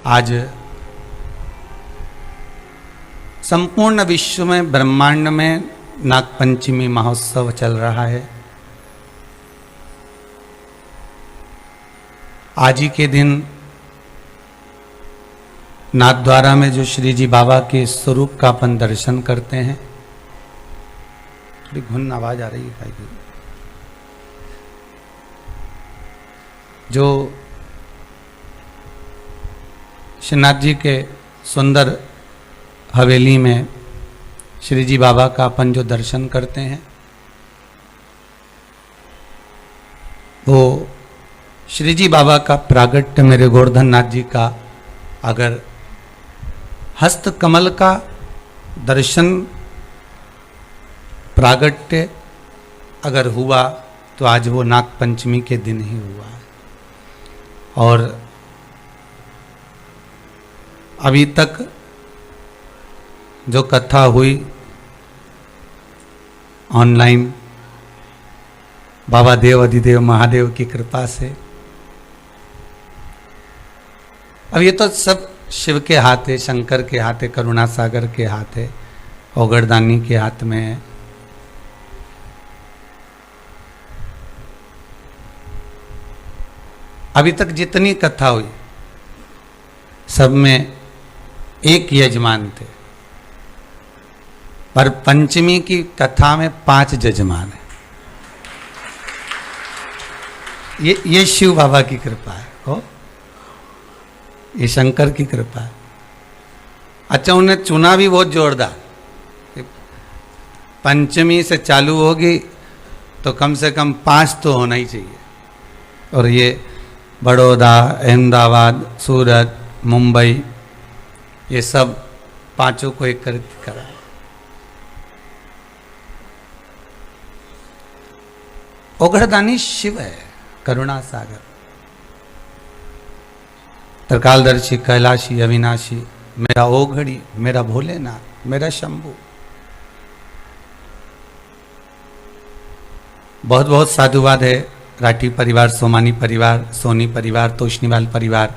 आज संपूर्ण विश्व में, ब्रह्मांड में नागपंचमी महोत्सव चल रहा है। आज ही के दिन नाथद्वारा में जो श्री जी बाबा के स्वरूप का अपन दर्शन करते हैं। थोड़ी घुन आवाज आ रही है भाई की। जो श्रीनाथ जी के सुंदर हवेली में श्री जी बाबा का अपन जो दर्शन करते हैं, वो श्री जी बाबा का प्रागट्य मेरे गोवर्धन नाथ जी का अगर हस्त कमल का दर्शन प्रागट्य अगर हुआ तो आज वो नागपंचमी के दिन ही हुआ है। और अभी तक जो कथा हुई ऑनलाइन बाबा देव अधिदेव महादेव की कृपा से, अब ये तो सब शिव के हाथ है, शंकर के हाथ है, करुणा सागर के हाथ है, ओगरदानी के हाथ में है। अभी तक जितनी कथा हुई सब में एक यजमान थे, पर पंचमी की कथा में 5 यजमान है। ये शिव बाबा की कृपा है, हो ये शंकर की कृपा है। अच्छा, उन्हें चुना भी बहुत जोरदार। पंचमी से चालू होगी तो कम से कम 5 तो होना ही चाहिए। और ये बड़ौदा, अहमदाबाद, सूरत, मुंबई, ये सब 5 को एक करके करा। ओगढ़दानी शिव है, करुणा सागर, त्रिकालदर्शी, कैलाशी, अविनाशी, मेरा ओघड़ी, मेरा भोलेनाथ, मेरा शंभू। बहुत बहुत साधुवाद है राठी परिवार, सोमानी परिवार, सोनी परिवार, तोशनीवाल परिवार,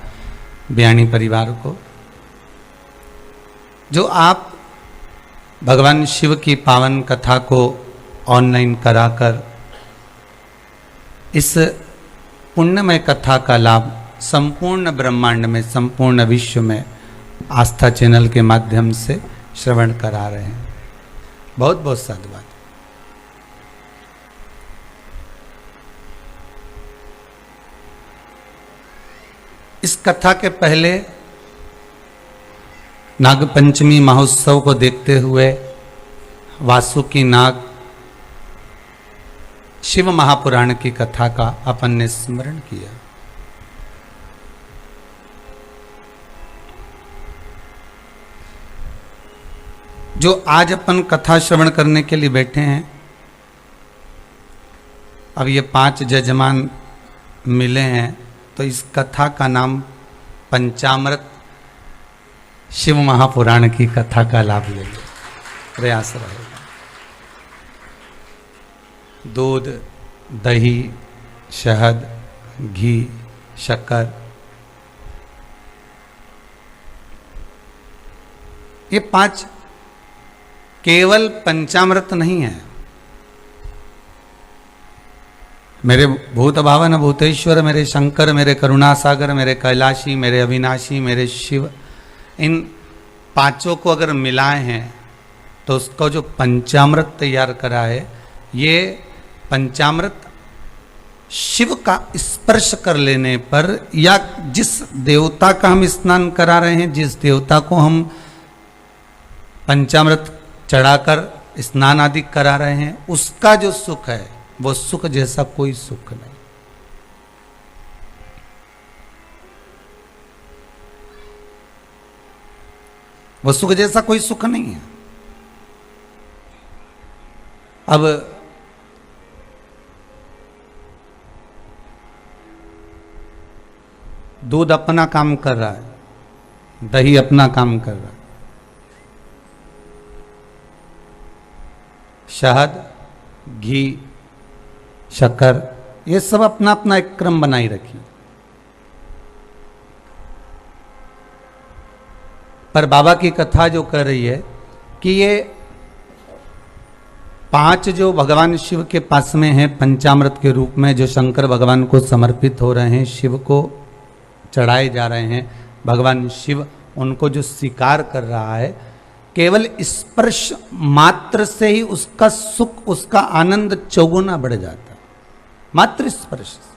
बयानी परिवार को, जो आप भगवान शिव की पावन कथा को ऑनलाइन कराकर इस पुण्यमय कथा का लाभ संपूर्ण ब्रह्मांड में, संपूर्ण विश्व में आस्था चैनल के माध्यम से श्रवण करा रहे हैं। बहुत बहुत साधुवाद। इस कथा के पहले नागपंचमी महोत्सव को देखते हुए वासुकी नाग शिव महापुराण की कथा का अपन ने स्मरण किया। जो आज अपन कथा श्रवण करने के लिए बैठे हैं, अब ये 5 यजमान मिले हैं, तो इस कथा का नाम पंचामृत शिव महापुराण की कथा का लाभ ले लो, प्रयास रहेगा। दूध, दही, शहद, घी, शक्कर, ये 5 केवल पंचामृत नहीं है। मेरे भूत भावन भूतेश्वर, मेरे शंकर, मेरे करुणा सागर, मेरे कैलाशी, मेरे अविनाशी, मेरे शिव, इन 5 को अगर मिलाए हैं तो उसको जो पंचामृत तैयार करा है, ये पंचामृत शिव का स्पर्श कर लेने पर, या जिस देवता का हम स्नान करा रहे हैं, जिस देवता को हम पंचामृत चढ़ाकर स्नान आदि करा रहे हैं, उसका जो सुख है वो सुख जैसा कोई सुख नहीं। वो सुख जैसा कोई सुख नहीं है। अब दूध अपना काम कर रहा है, दही अपना काम कर रहा है, शहद, घी, शक्कर, ये सब अपना अपना एक क्रम बनाई रखी। पर बाबा की कथा जो कह रही है कि ये 5 जो भगवान शिव के पास में है पंचामृत के रूप में, जो शंकर भगवान को समर्पित हो रहे हैं, शिव को चढ़ाए जा रहे हैं, भगवान शिव उनको जो स्वीकार कर रहा है, केवल स्पर्श मात्र से ही उसका सुख, उसका आनंद चौगुना बढ़ जाता है, मात्र स्पर्श से।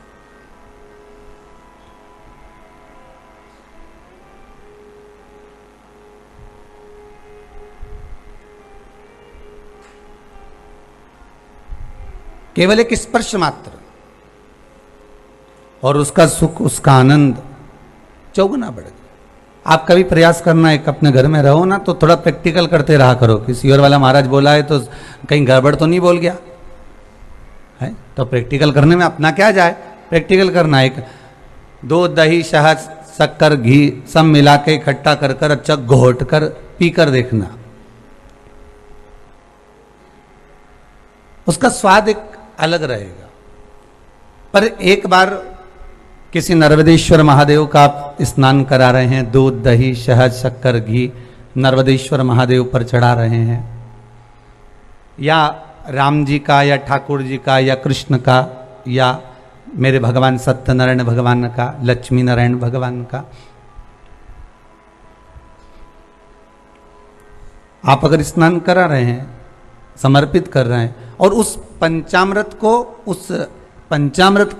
केवल एक स्पर्श मात्र, और उसका सुख, उसका आनंद चौगुना बढ़ गया। आप कभी प्रयास करना, एक अपने घर में रहो ना तो थोड़ा प्रैक्टिकल करते रहा करो। किसी और वाला महाराज बोला है तो कहीं गड़बड़ तो नहीं बोल गया है, तो प्रैक्टिकल करने में अपना क्या जाए, प्रैक्टिकल करना। एक दूध, दही, शहद, शक्कर, घी सब मिला के इकट्ठा कर कर अच्छा घोट कर पी कर देखना, उसका स्वाद एक अलग रहेगा। पर एक बार किसी नर्मदेश्वर महादेव का आप स्नान करा रहे हैं, दूध, दही, शहद, शक्कर, घी नर्मदेश्वर महादेव पर चढ़ा रहे हैं, या राम जी का, या ठाकुर जी का, या कृष्ण का, या मेरे भगवान सत्यनारायण भगवान का, लक्ष्मी नारायण भगवान का, आप अगर स्नान करा रहे हैं, समर्पित कर रहे हैं, और उस पंचामृत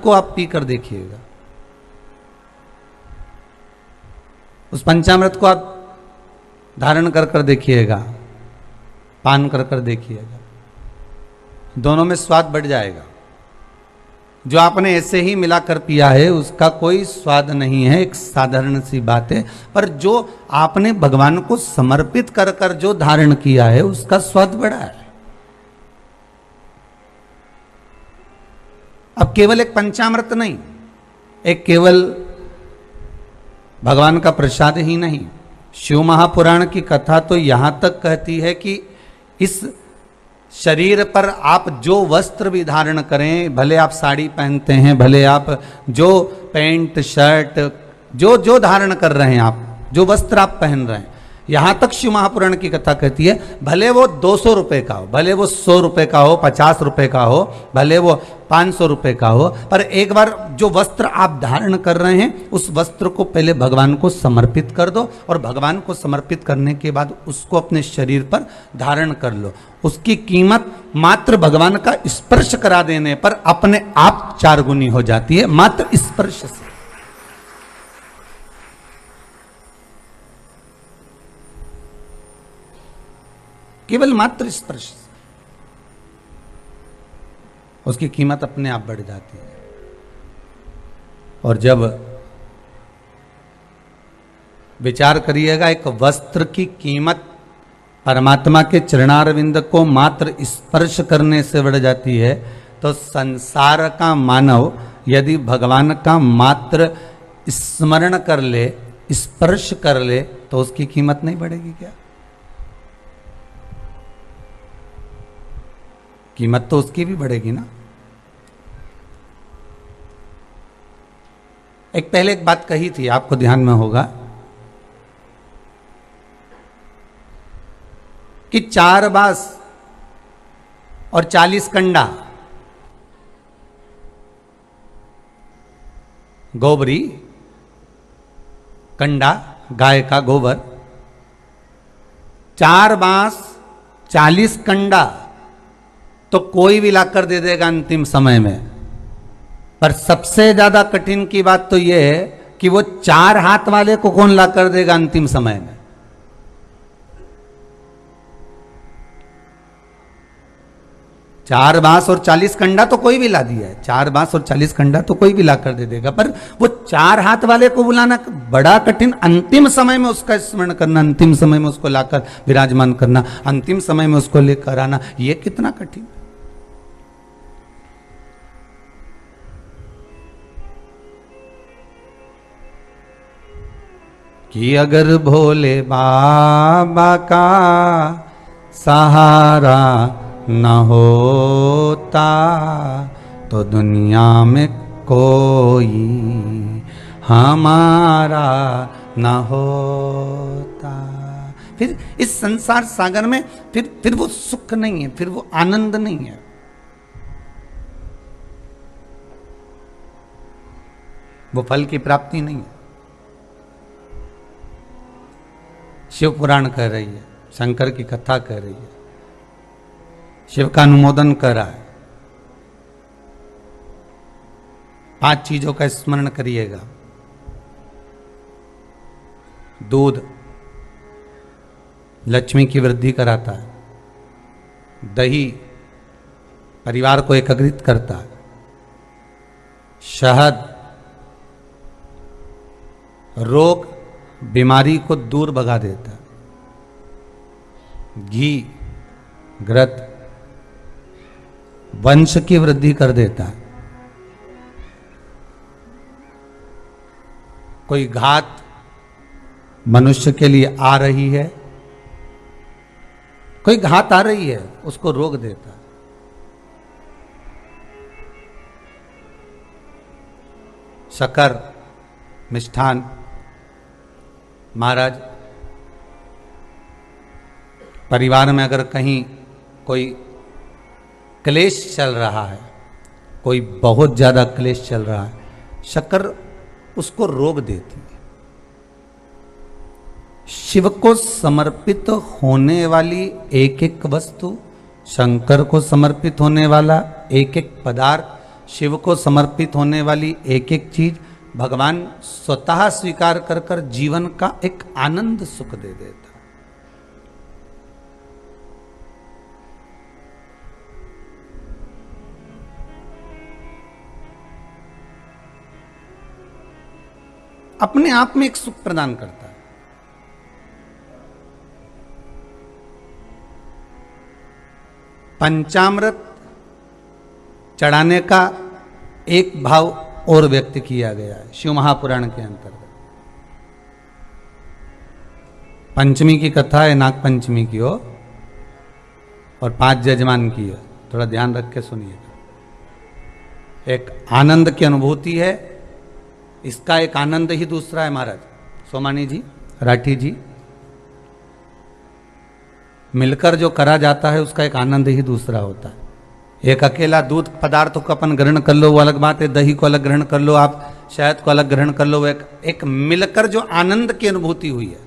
को आप पी कर देखिएगा, उस पंचामृत को आप धारण कर कर देखिएगा, पान कर कर देखिएगा, दोनों में स्वाद बढ़ जाएगा। जो आपने ऐसे ही मिलाकर पिया है उसका कोई स्वाद नहीं है, एक साधारण सी बात है। पर जो आपने भगवान को समर्पित कर कर जो धारण किया है उसका स्वाद बढ़ा है। अब केवल एक पंचामृत नहीं, एक केवल भगवान का प्रसाद ही नहीं, शिव महापुराण की कथा तो यहां तक कहती है कि इस शरीर पर आप जो वस्त्र भी धारण करें, भले आप साड़ी पहनते हैं, भले आप जो पैंट शर्ट जो जो धारण कर रहे हैं, आप जो वस्त्र आप पहन रहे हैं, यहां तक शिव महापुराण की कथा कहती है भले वो 200 रुपए का हो, भले वो 100 रुपए का हो, 50 रुपए का हो, भले वो 500 रुपए का हो, पर एक बार जो वस्त्र आप धारण कर रहे हैं उस वस्त्र को पहले भगवान को समर्पित कर दो, और भगवान को समर्पित करने के बाद उसको अपने शरीर पर धारण कर लो। उसकी कीमत मात्र भगवान का स्पर्श करा देने पर अपने आप 4 गुनी हो जाती है, मात्र स्पर्श से। केवल मात्र स्पर्श, उसकी कीमत अपने आप बढ़ जाती है। और जब विचार करिएगा, एक वस्त्र की कीमत परमात्मा के चरणारविंद को मात्र स्पर्श करने से बढ़ जाती है, तो संसार का मानव यदि भगवान का मात्र स्मरण कर ले, स्पर्श कर ले, तो उसकी कीमत नहीं बढ़ेगी क्या? कीमत तो उसकी भी बढ़ेगी ना। पहले एक बात कही थी, आपको ध्यान में होगा कि 4 बांस और 40 कंडा, गोबरी कंडा गाय का गोबर, 4 बांस 40 कंडा तो कोई भी लाकर दे देगा अंतिम समय में। पर सबसे ज्यादा कठिन की बात तो यह है कि वो 4 हाथ वाले को कौन लाकर देगा अंतिम समय में। चार बांस और 40 कंडा तो कोई भी ला दिया है, 4 बांस और 40 कंडा तो कोई भी लाकर दे देगा, पर वो 4 हाथ वाले को बुलाना बड़ा कठिन, अंतिम समय में उसका स्मरण करना, अंतिम समय में उसको लाकर विराजमान करना, अंतिम समय में उसको लेकर आना, ये कितना कठिन। कि अगर भोले बाबा का सहारा न होता तो दुनिया में कोई हमारा न होता। फिर इस संसार सागर में फिर वो सुख नहीं है, फिर वो आनंद नहीं है। वो फल की प्राप्ति नहीं है। शिव पुराण कह रही है, शंकर की कथा कह रही है, शिव का अनुमोदन कर रहा है। 5 चीजों का स्मरण करिएगा। दूध लक्ष्मी की वृद्धि कराता है, दही परिवार को एकत्रित करता है, शहद रोग बीमारी को दूर भगा देता है, घी घृत वंश की वृद्धि कर देता है। कोई घात मनुष्य के लिए आ रही है, कोई घात आ रही है, उसको रोक देता है। शक्कर मिष्ठान महाराज, परिवार में अगर कहीं कोई क्लेश चल रहा है, कोई बहुत ज्यादा क्लेश चल रहा है, शक्कर उसको रोक देती है। शिव को समर्पित होने वाली एक एक वस्तु, शंकर को समर्पित होने वाला एक एक पदार्थ, शिव को समर्पित होने वाली एक एक चीज भगवान स्वतः स्वीकार कर कर जीवन का एक आनंद सुख दे देता। अपने आप में एक सुख प्रदान करता है। पंचामृत चढ़ाने का एक भाव और व्यक्त किया गया है शिव महापुराण के अंतर्गत। पंचमी की कथा है, नाग पंचमी की हो, और 5 जजमान की है। थोड़ा ध्यान रख के सुनिएगा। एक आनंद की अनुभूति है, इसका एक आनंद ही दूसरा है। महाराज सोमानी जी, राठी जी, मिलकर जो करा जाता है उसका एक आनंद ही दूसरा होता है। एक अकेला दूध पदार्थ को अपन ग्रहण कर लो वो अलग बात है, दही को अलग ग्रहण कर लो, आप शहद को अलग ग्रहण कर लो, एक मिलकर जो आनंद की अनुभूति हुई है।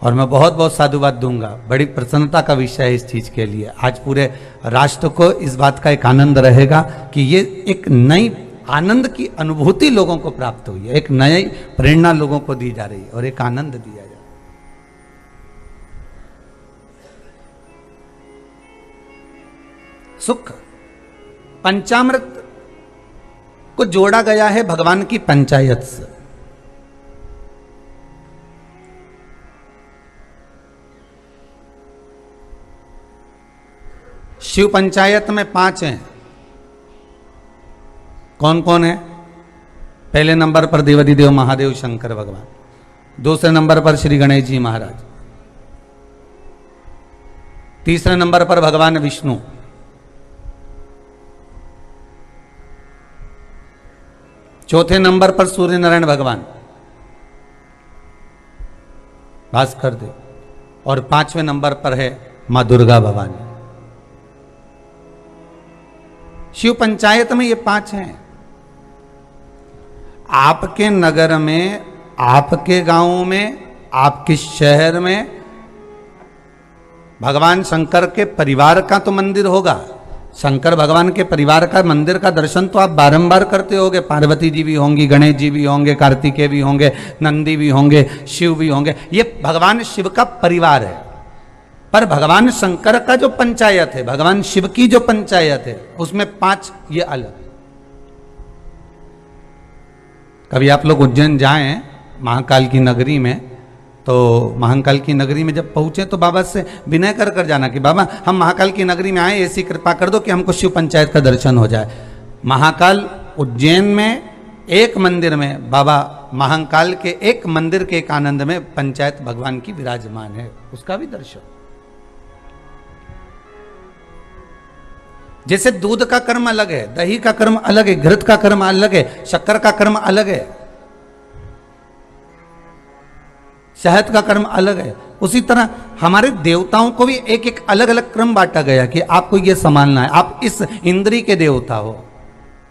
और मैं बहुत बहुत साधुवाद दूंगा, बड़ी प्रसन्नता का विषय है इस चीज के लिए। आज पूरे राष्ट्र को इस बात का एक आनंद रहेगा कि ये एक नई आनंद की अनुभूति लोगों को प्राप्त हुई है, एक नई प्रेरणा लोगों को दी जा रही है और एक आनंद दिया जा रहा है। सुख पंचामृत को जोड़ा गया है भगवान की पंचायत से। शिव पंचायत में 5 हैं। कौन कौन है? पहले नंबर पर देवाधिदेव महादेव शंकर भगवान, दूसरे नंबर पर श्री गणेश जी महाराज, तीसरे नंबर पर भगवान विष्णु, चौथे नंबर पर सूर्य नारायण भगवान भास्कर देव, और 5वें नंबर पर है मां दुर्गा भवानी। शिव पंचायत में ये 5 हैं। आपके नगर में, आपके गांव में, आपके शहर में भगवान शंकर के परिवार का तो मंदिर होगा। शंकर भगवान के परिवार का मंदिर का दर्शन तो आप बारंबार करते होंगे। पार्वती जी भी होंगी, गणेश जी भी होंगे, कार्तिकेय भी होंगे, नंदी भी होंगे, शिव भी होंगे। ये भगवान शिव का परिवार है। पर भगवान शंकर का जो पंचायत है, भगवान शिव की जो पंचायत है, उसमें 5 ये अलग। कभी आप लोग उज्जैन जाएं महाकाल की नगरी में, तो महाकाल की नगरी में जब पहुंचे तो बाबा से विनय कर कर जाना कि बाबा हम महाकाल की नगरी में आए, ऐसी कृपा कर दो कि हमको शिव पंचायत का दर्शन हो जाए। महाकाल उज्जैन में एक मंदिर में, बाबा महाकाल के एक मंदिर के एक आनंद में पंचायत भगवान की विराजमान है, उसका भी दर्शन। जैसे दूध का कर्म अलग है, दही का कर्म अलग है, घृत का कर्म अलग है, शक्कर का कर्म अलग है। शहद का कर्म अलग है। उसी तरह हमारे देवताओं को भी एक एक अलग अलग क्रम बांटा गया कि आपको ये संभालना है, आप इस इंद्री के देवता हो,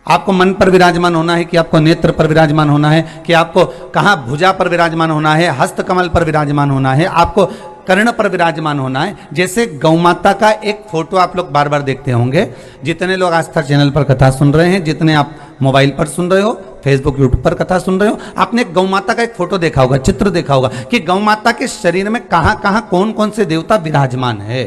आपको मन पर विराजमान होना है कि आपको नेत्र पर विराजमान होना है, कि आपको कहाँ भुजा पर विराजमान होना है, हस्त कमल पर विराजमान होना है, आपको कर्ण पर विराजमान होना है। जैसे गौ माता का एक फोटो आप लोग बार बार देखते होंगे, जितने लोग आस्था चैनल पर कथा सुन रहे हैं, जितने आप मोबाइल पर सुन रहे हो, फेसबुक यूट्यूब पर कथा सुन रहे हो, आपने गौ माता का एक फोटो देखा होगा, चित्र देखा होगा कि गौ माता के शरीर में कहां कहां कौन कौन से देवता विराजमान है।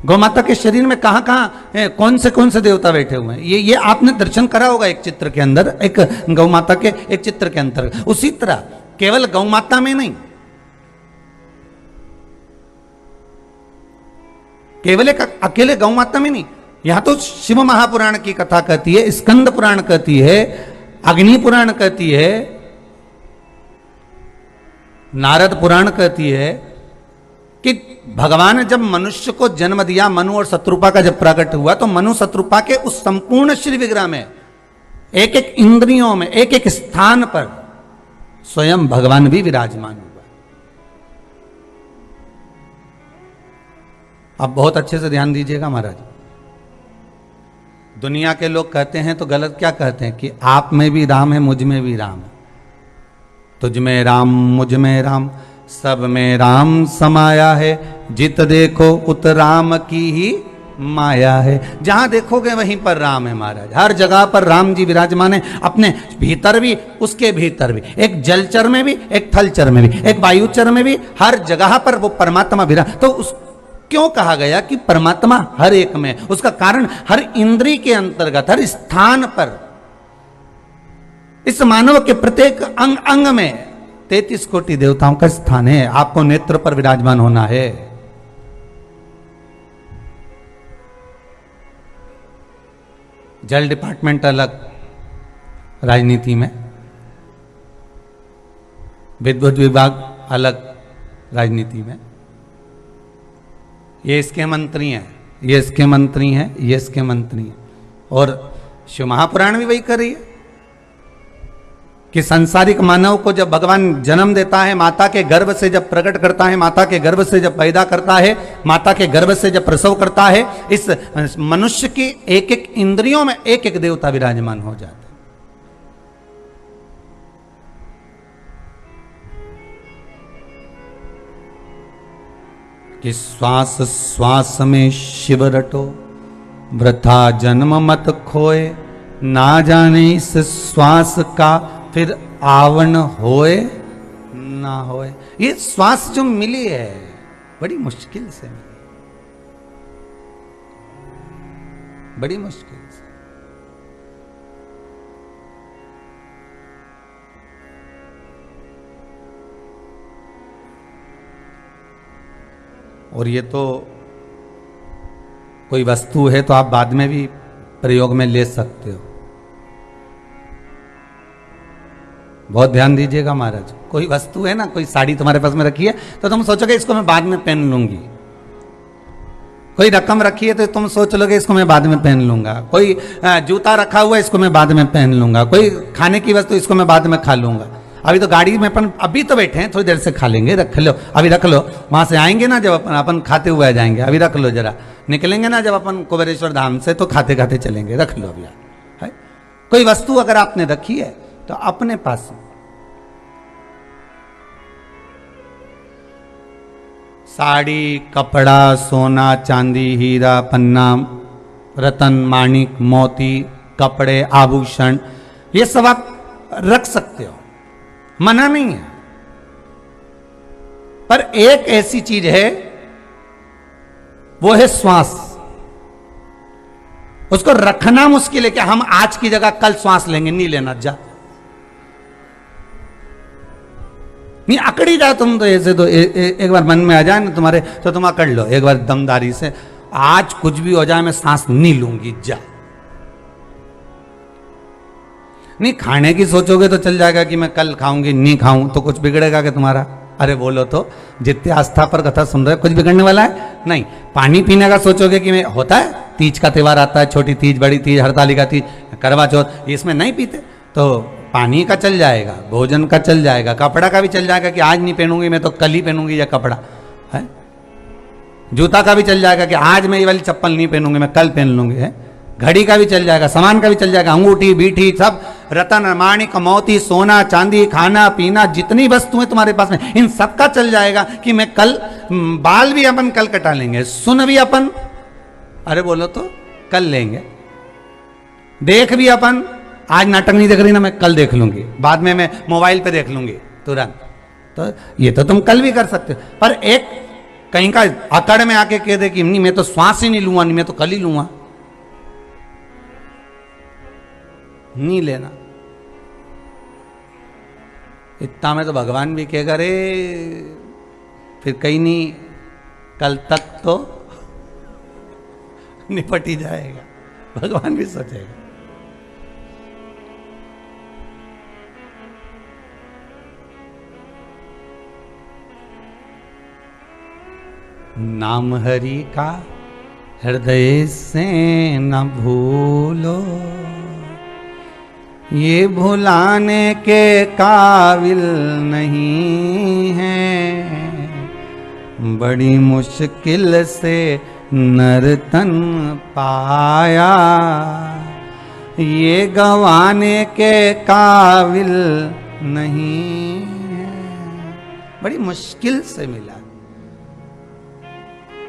गौ माता के शरीर में कहां कहां कौन से देवता बैठे हुए हैं, ये आपने दर्शन करा होगा एक चित्र के अंदर, एक गौ माता के एक चित्र के अंदर। उसी तरह केवल गौ माता में नहीं, केवल एक अकेले गौ माता में नहीं, यहां तो शिव महापुराण की कथा कहती है, स्कंद पुराण कहती है, अग्नि पुराण कहती है, नारद पुराण कहती है कि भगवान ने जब मनुष्य को जन्म दिया, मनु और शत्रुपा का जब प्रकट हुआ, तो मनु शत्रुपा के उस संपूर्ण श्री विग्रह में एक एक इंद्रियों में एक एक स्थान पर स्वयं भगवान भी विराजमान हुआ। अब बहुत अच्छे से ध्यान दीजिएगा महाराज, दुनिया के लोग कहते हैं तो गलत क्या कहते हैं कि आप में भी राम है, मुझ में भी राम है, तुझ में राम मुझ में राम, सब में राम समाया है, जित देखो उत राम की ही माया है। जहां देखोगे वहीं पर राम है महाराज, हर जगह पर राम जी विराजमान है, अपने भीतर भी उसके भीतर भी, एक जलचर में भी, एक थलचर में भी, एक वायुचर में भी, हर जगह पर वो परमात्मा विराज। तो उस क्यों कहा गया कि परमात्मा हर एक में, उसका कारण हर इंद्री के अंतर्गत, हर स्थान पर, इस मानव के प्रत्येक अंग अंग में 33 कोटि देवताओं का स्थान है। आपको नेत्र पर विराजमान होना है। जल डिपार्टमेंट अलग राजनीति में, विद्युत विभाग अलग राजनीति में, ये इसके मंत्री हैं, ये इसके मंत्री हैं, ये इसके मंत्री हैं। और शिव महापुराण भी वही कर रही है कि सांसारिक मानव को जब भगवान जन्म देता है, माता के गर्भ से जब प्रकट करता है, माता के गर्भ से जब पैदा करता है, माता के गर्भ से जब प्रसव करता है, इस मनुष्य की एक एक इंद्रियों में एक एक देवता विराजमान हो जाता है। कि श्वास श्वास में शिव रटो, वृथा जन्म मत खोए, ना जाने इस श्वास का फिर आवन होए ना होए। ये श्वास जो मिली है बड़ी मुश्किल से मिली, बड़ी मुश्किल से। और ये तो कोई वस्तु है तो आप बाद में भी प्रयोग में ले सकते हो। बहुत ध्यान दीजिएगा महाराज, कोई वस्तु है ना, कोई साड़ी तुम्हारे पास में रखी है तो तुम सोचोगे इसको मैं बाद में पहन लूंगी, कोई रकम रखी है तो तुम सोच लोगे इसको मैं बाद में पहन लूंगा, कोई जूता रखा हुआ है इसको मैं बाद में पहन लूंगा, कोई खाने की वस्तु इसको मैं बाद में खा लूंगा। अभी तो गाड़ी में अपन अभी तो बैठे हैं, थोड़ी देर से खा लेंगे, रख लो अभी, रख लो, वहां से आएंगे ना जब अपन खाते हुए आ जाएंगे, अभी रख लो जरा, निकलेंगे ना जब अपन कुबेरेश्वर धाम से तो खाते खाते चलेंगे, रख लो अभी है। कोई वस्तु अगर आपने रखी है तो अपने पास साड़ी, कपड़ा, सोना, चांदी, हीरा, पन्ना, रतन, माणिक, मोती, कपड़े, आभूषण, ये सब आप रख सकते हो, मना नहीं है। पर एक ऐसी चीज है, वो है श्वास। उसको रखना मुश्किल है कि हम आज की जगह कल श्वास लेंगे, नहीं लेना, जा नहीं, अकड़ी जाओ तुम तो ऐसे तो एक बार मन में आ जाए ना तुम्हारे तो तुम अकड़ लो एक बार दमदारी से, आज कुछ भी हो जाए मैं सांस नहीं लूंगी, जा। नहीं, खाने की सोचोगे तो चल जाएगा कि मैं कल खाऊंगी, नहीं खाऊं तो कुछ बिगड़ेगा क्या तुम्हारा? अरे बोलो तो, जितने आस्था पर कथा सुन रहे हो कुछ बिगड़ने वाला है नहीं। पानी पीने का सोचोगे कि मैं होता है तीज का त्यौहार आता है, छोटी तीज, बड़ी तीज, हरतालिका तीज, करवा चौथ, इसमें नहीं पीते तो पानी का चल जाएगा, भोजन का चल जाएगा, कपड़ा का भी चल जाएगा कि आज नहीं पहनूंगी मैं तो कल ही पहनूंगी या कपड़ा है। जूता का भी चल जाएगा कि आज मैं ये वाली चप्पल नहीं पहनूंगी मैं कल पहन लूंगी है। घड़ी का भी चल जाएगा, सामान का भी चल जाएगा, अंगूठी बीठी सब, रतन माणिक मोती सोना चांदी खाना पीना जितनी वस्तुएं तुम्हारे पास में इन सब का चल जाएगा कि मैं कल, बाल भी अपन कल कटा लेंगे, सुन भी अपन, अरे बोलो तो कल लेंगे, देख भी अपन, आज नाटक नहीं देख रही ना मैं कल देख लूंगी, बाद में मैं मोबाइल पे देख लूंगी तुरंत, तो ये तो तुम कल भी कर सकते हो। पर एक कहीं का अकड़ में आके कह दे कि नहीं मैं तो श्वास ही नहीं लूंगा, नहीं मैं तो कल ही लूंगा, नहीं लेना। इतना में तो भगवान भी कहेगा रे फिर कहीं नहीं, कल तक तो निपट ही जाएगा, भगवान भी सोचेगा। नाम हरि का हृदय से न भूलो, ये भुलाने के काबिल नहीं है, बड़ी मुश्किल से नर्तन पाया, ये गंवाने के काबिल नहीं है, बड़ी मुश्किल से मिला।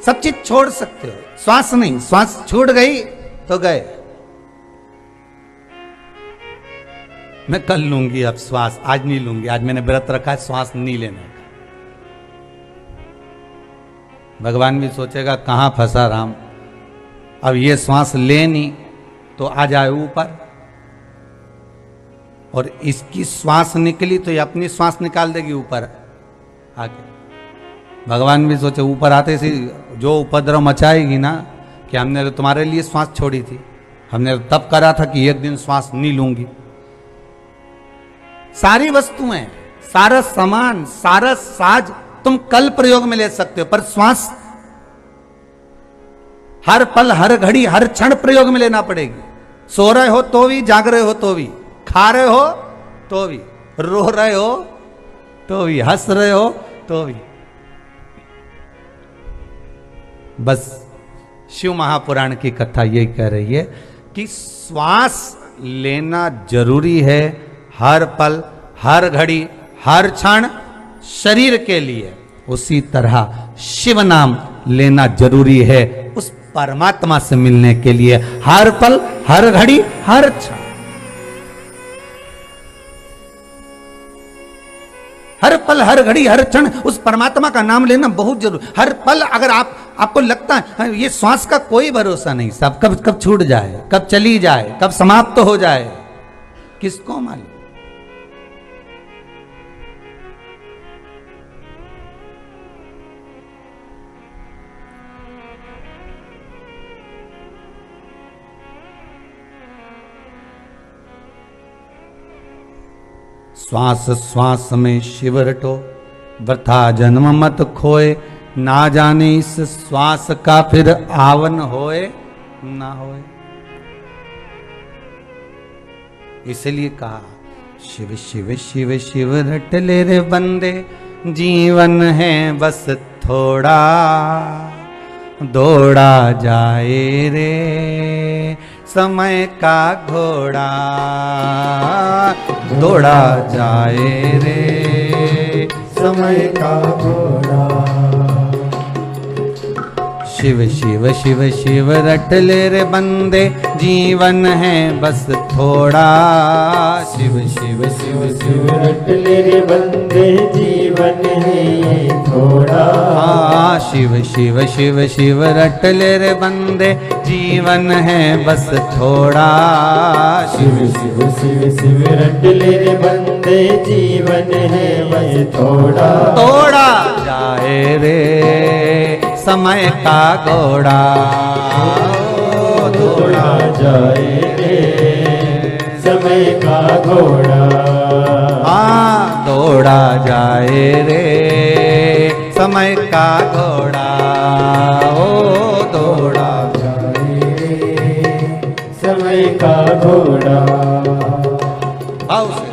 सब चीज छोड़ सकते हो, श्वास नहीं, श्वास छूट गई तो गए, मैं कल लूंगी अब श्वास, आज नहीं लूंगी, आज मैंने व्रत रखा है श्वास नहीं लेने का। भगवान भी सोचेगा कहां फंसा राम, अब ये श्वास ले नहीं तो आ जाए ऊपर, और इसकी श्वास निकली तो ये अपनी श्वास निकाल देगी ऊपर आके। भगवान भी सोचे ऊपर आते से जो उपद्रव मचाएगी ना कि हमने तो तुम्हारे लिए श्वास छोड़ी थी, हमने तो तब करा था कि एक दिन श्वास नहीं लूंगी। सारी वस्तुएं, सारा सामान, सारा साज तुम कल प्रयोग में ले सकते हो, पर श्वास हर पल हर घड़ी हर क्षण प्रयोग में लेना पड़ेगी। सो रहे हो तो भी, जाग रहे हो तो भी, खा रहे हो तो भी, रो रहे हो तो भी, हंस रहे हो तो भी। बस शिव महापुराण की कथा यही कह रही है कि श्वास लेना जरूरी है, हर पल हर घड़ी हर क्षण शरीर के लिए। उसी तरह शिव नाम लेना जरूरी है उस परमात्मा से मिलने के लिए, हर पल हर घड़ी हर क्षण, हर पल हर घड़ी हर क्षण उस परमात्मा का नाम लेना बहुत जरूरी। हर पल अगर आपको लगता है ये श्वास का कोई भरोसा नहीं, सब कब छूट जाए, कब चली जाए, कब समाप्त हो जाए, किसको मालूम। श्वास श्वास में शिव रटो, वृथा जन्म मत खोए, ना जाने इस श्वास का फिर आवन होए ना होए। इसलिए कहा शिव शिव शिव शिव रट ले रे बंदे, जीवन है बस थोड़ा, दौड़ा जाए रे समय का घोड़ा, दौड़ा जाए रे समय का घोड़ा। शिव शिव शिव शिव रट ले रे बंदे, जीवन है बस थोड़ा, शिव शिव शिव शिव रट ले रे बंदे, जीवन है थोड़ा। हाँ शिव शिव शिव शिव रट ले रे बंदे, जीवन है बस थोड़ा, शिव शिव शिव शिव रट ले रे बंदे, जीवन है बस थोड़ा, दौड़ा जाए रे समय का घोड़ा, दौड़ा जाए रे समय का घोड़ा। हाँ दौड़ा जाए रे समय का घोड़ा, ओ दौड़ा जाए भाव से।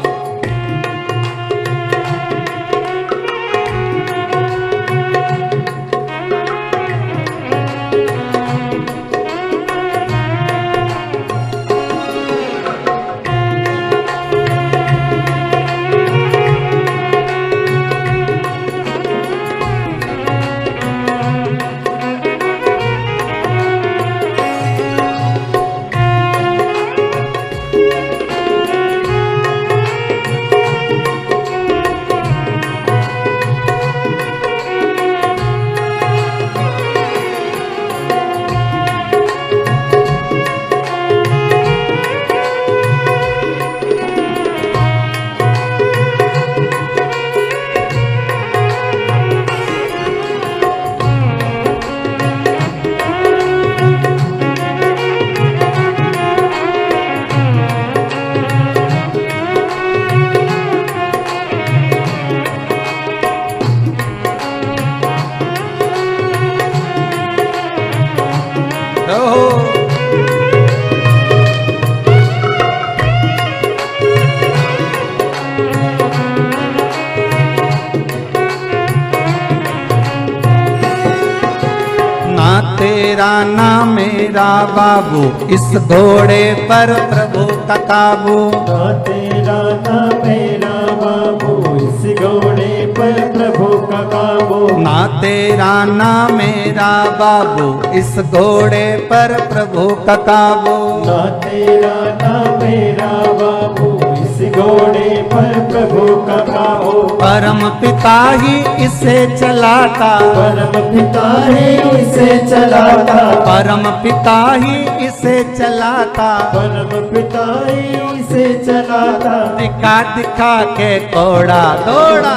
तेरा ना मेरा बाबू, इस घोड़े पर प्रभु का काबू। ना तेरा ना मेरा बाबू, इस घोड़े पर प्रभु का काबू। ना तेरा ना मेरा बाबू, इस घोड़े पर प्रभु का काबू। ना तेरा ना मेरा बाबू, इस घोड़े पर प्रभु का काबू। परम पिता ही इसे चलाता, परम पिता ही इसे चलाता। परम पिता ही इसे चलाता, परम पिता ही इसे चलाता। दिखा दिखा के घोड़ा दौड़ा,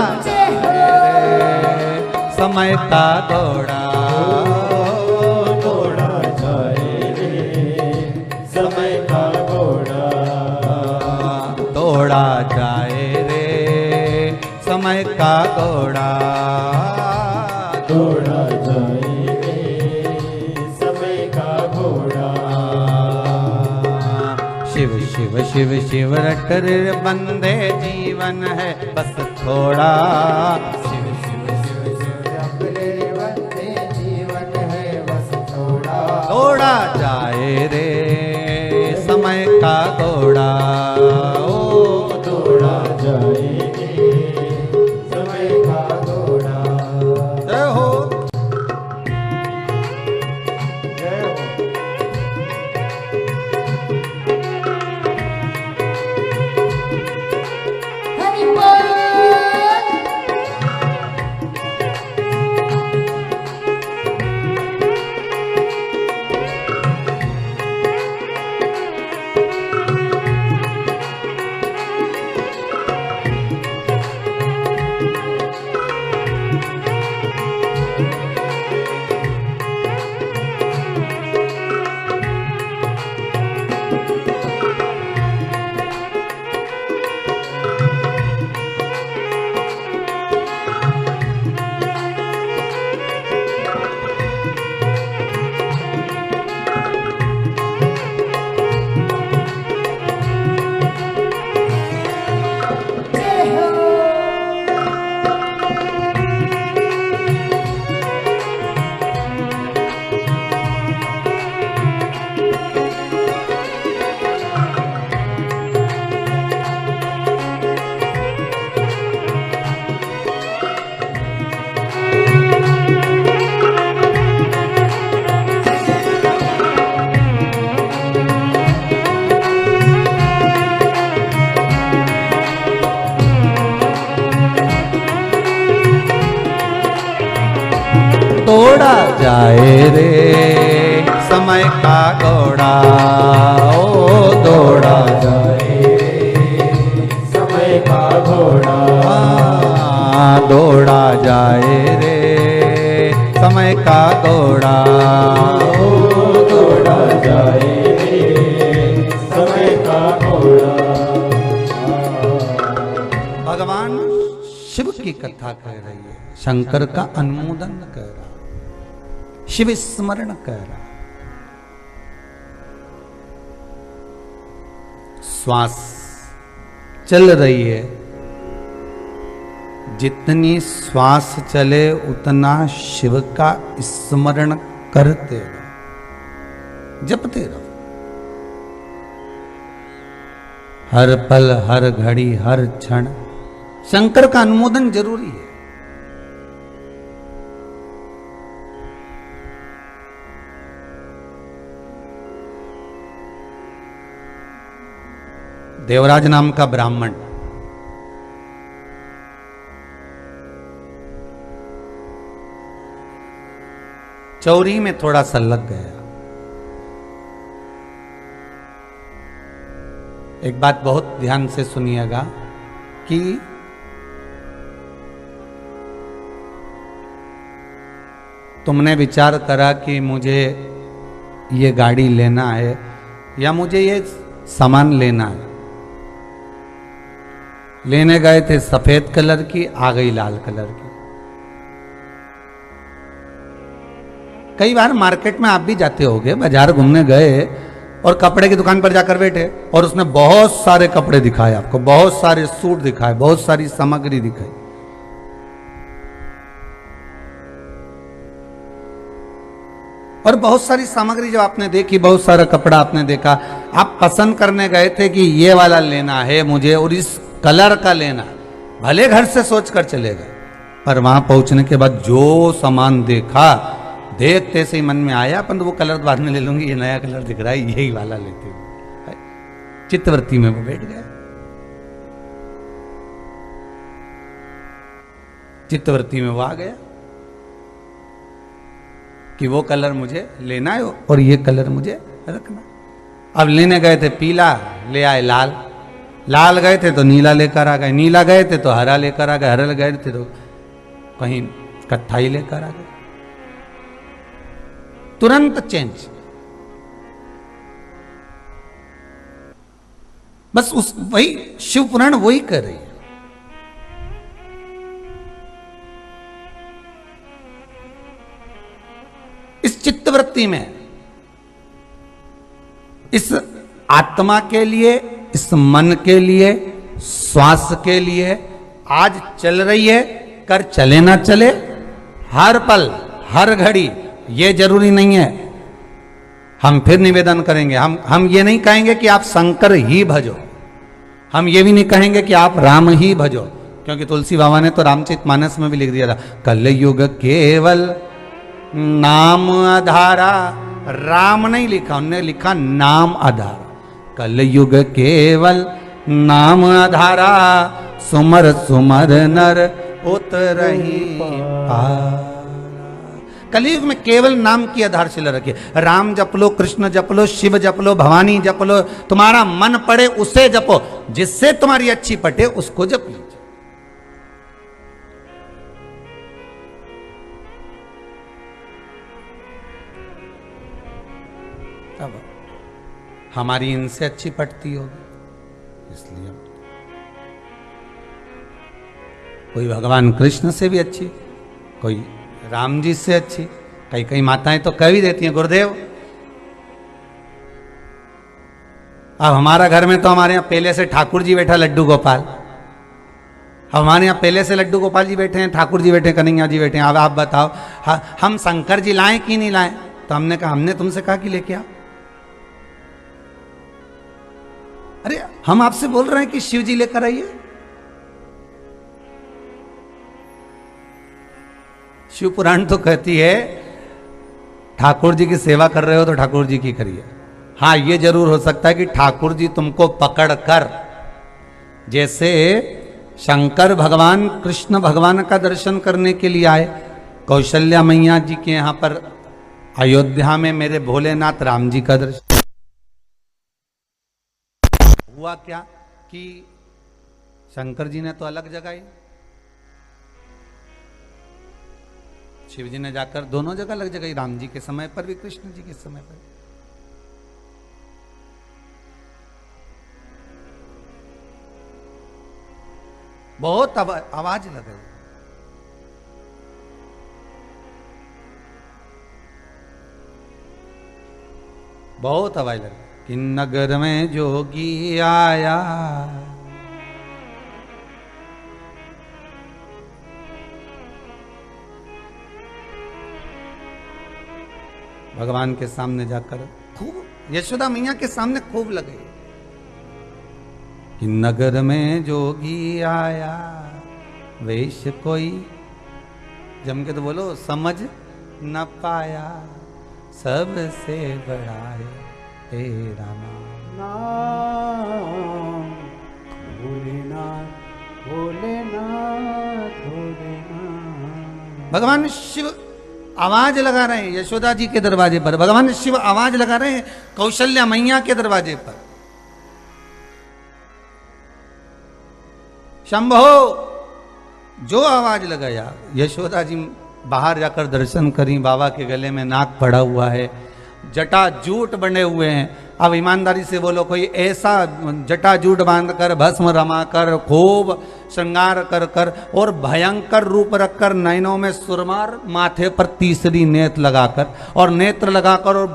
समय का घोड़ा दौड़ा जाए रे, समय का घोड़ा दौड़ा जाए रे, समय का घोड़ा दौड़ा जाए रे, समय का घोड़ा। शिव शिव शिव शिव रट रे बंदे, जीवन है बस थोड़ा। शिव शिव शिव शिव रट रे बंदे, जीवन है बस थोड़ा। दौड़ा जाए रे, समय का घोड़ा ओ दौड़ा जाए रे, समय का घोड़ा। जय हो। जय हो। हरि बोल। दौड़ा जाए रे, समय का घोड़ा ओ दौड़ा जाए रे, समय का घोड़ा दौड़ा जाए रे, समय का घोड़ा ओ दौड़ा जाए रे, समय का घोड़ा। भगवान शिव की कथा कह रही है, शंकर का अनुमोदन कर रहा, शिव स्मरण कर रहा। श्वास चल रही है, जितनी श्वास चले उतना शिव का स्मरण करते रहो, जपते रहो। हर पल, हर घड़ी, हर क्षण शंकर का अनुमोदन जरूरी है। देवराज नाम का ब्राह्मण चौरी में थोड़ा सा लग गया। एक बात बहुत ध्यान से सुनिएगा कि तुमने विचार करा कि मुझे ये गाड़ी लेना है या मुझे ये सामान लेना है। लेने गए थे सफेद कलर की, आ गई लाल कलर की। कई बार मार्केट में आप भी जाते होगे, बाजार घूमने गए और कपड़े की दुकान पर जाकर बैठे और उसने बहुत सारे कपड़े दिखाए आपको, बहुत सारे सूट दिखाए, बहुत सारी सामग्री दिखाई। और बहुत सारी सामग्री जब आपने देखी, बहुत सारा कपड़ा आपने देखा, आप पसंद करने गए थे कि ये वाला लेना है मुझे और इस कलर का लेना, भले घर से सोचकर चले गए, पर वहां पहुंचने के बाद जो सामान देखा, देखते से ही मन में आया अपन तो वो कलर बाद में ले लूंगी, ये नया कलर दिख रहा है, यही वाला लेते हुए चित्तवृत्ति में वो बैठ गए। चित्तवृत्ति में वो आ गया कि वो कलर मुझे लेना है और ये कलर मुझे रखना। अब लेने गए थे पीला, ले आए लाल, लाल गए थे तो नीला लेकर आ गए, नीला गए थे तो हरा लेकर आ गए, हरा गए थे तो कहीं कत्थाई लेकर आ गए। तुरंत चेंज। बस उस वही शिव पुराण वही कर रही है। इस चित्तवृत्ति में, इस आत्मा के लिए, इस मन के लिए, श्वास के लिए आज चल रही है, कर चले ना चले, हर पल हर घड़ी, ये जरूरी नहीं है। हम फिर निवेदन करेंगे, हम ये नहीं कहेंगे कि आप शंकर ही भजो, हम ये भी नहीं कहेंगे कि आप राम ही भजो, क्योंकि तुलसी बाबा ने तो रामचरितमानस में भी लिख दिया था, कलयुग केवल नाम आधारा। राम नहीं लिखा, उन्होंने लिखा नाम आधारा। कलयुग केवल नाम आधारा, सुमर सुमर नर उतरहि पार। कलयुग में केवल नाम की आधारशिला रखिए। राम जप लो, कृष्ण जप लो, शिव जप लो, भवानी जप लो, तुम्हारा मन पड़े उसे जपो, जिससे तुम्हारी अच्छी पटे उसको जप लीजिए। अब हमारी इनसे अच्छी पटती होगी, इसलिए कोई भगवान कृष्ण से भी अच्छी, कोई राम जी से अच्छी, कई कई माताएं तो कह भी देती हैं गुरुदेव। अब हमारा घर में तो हमारे यहाँ पहले से ठाकुर जी बैठा लड्डू गोपाल, अब हमारे यहाँ पहले से लड्डू गोपाल जी बैठे हैं, ठाकुर जी बैठे, कन्हैया जी बैठे हैं। अब आप बताओ हम शंकर जी लाएं कि नहीं लाएं? तो हमने कहा, हमने तुमसे कहा कि लेके आओ। अरे हम आपसे बोल रहे हैं कि शिव जी लेकर आइए। शिव पुराण तो कहती है ठाकुर जी की सेवा कर रहे हो तो ठाकुर जी की करिए। हाँ, ये जरूर हो सकता है कि ठाकुर जी तुमको पकड़कर, जैसे शंकर भगवान कृष्ण भगवान का दर्शन करने के लिए आए कौशल्या मैया जी के यहां पर अयोध्या में, मेरे भोलेनाथ राम जी का दर्शन हुआ। क्या कि शंकर जी ने तो अलग जगाई, शिव जी ने जाकर दोनों जगह अलग जगाई, राम जी के समय पर भी, कृष्ण जी के समय पर। बहुत आवाज लगे, बहुत आवाज लगे कि नगर में जोगी आया, भगवान के सामने जाकर खूब, यशोदा मैया के सामने खूब लगे कि नगर में जोगी आया वेश कोई, जम के तो बोलो, समझ न पाया सबसे बड़ा है तेरा नाम। नाम भोलेनाथ भोलेनाथ भोलेनाथ। भगवान शिव आवाज लगा रहे हैं यशोदा जी के दरवाजे पर, भगवान शिव आवाज लगा रहे हैं कौशल्या मैया के दरवाजे पर, शंभो। जो आवाज लगाया, यशोदा जी बाहर जाकर दर्शन करी, बाबा के गले में नाक पड़ा हुआ है, जटा जूट बने हुए हैं। अब ईमानदारी से बोलो, कोई ऐसा जटा जूट बांधकर भस्म रमाकर खूब श्रृंगार कर कर और भयंकर रूप रखकर, नैनों में सुरमार, माथे पर तीसरी नेत्र लगाकर और नेत्र लगाकर और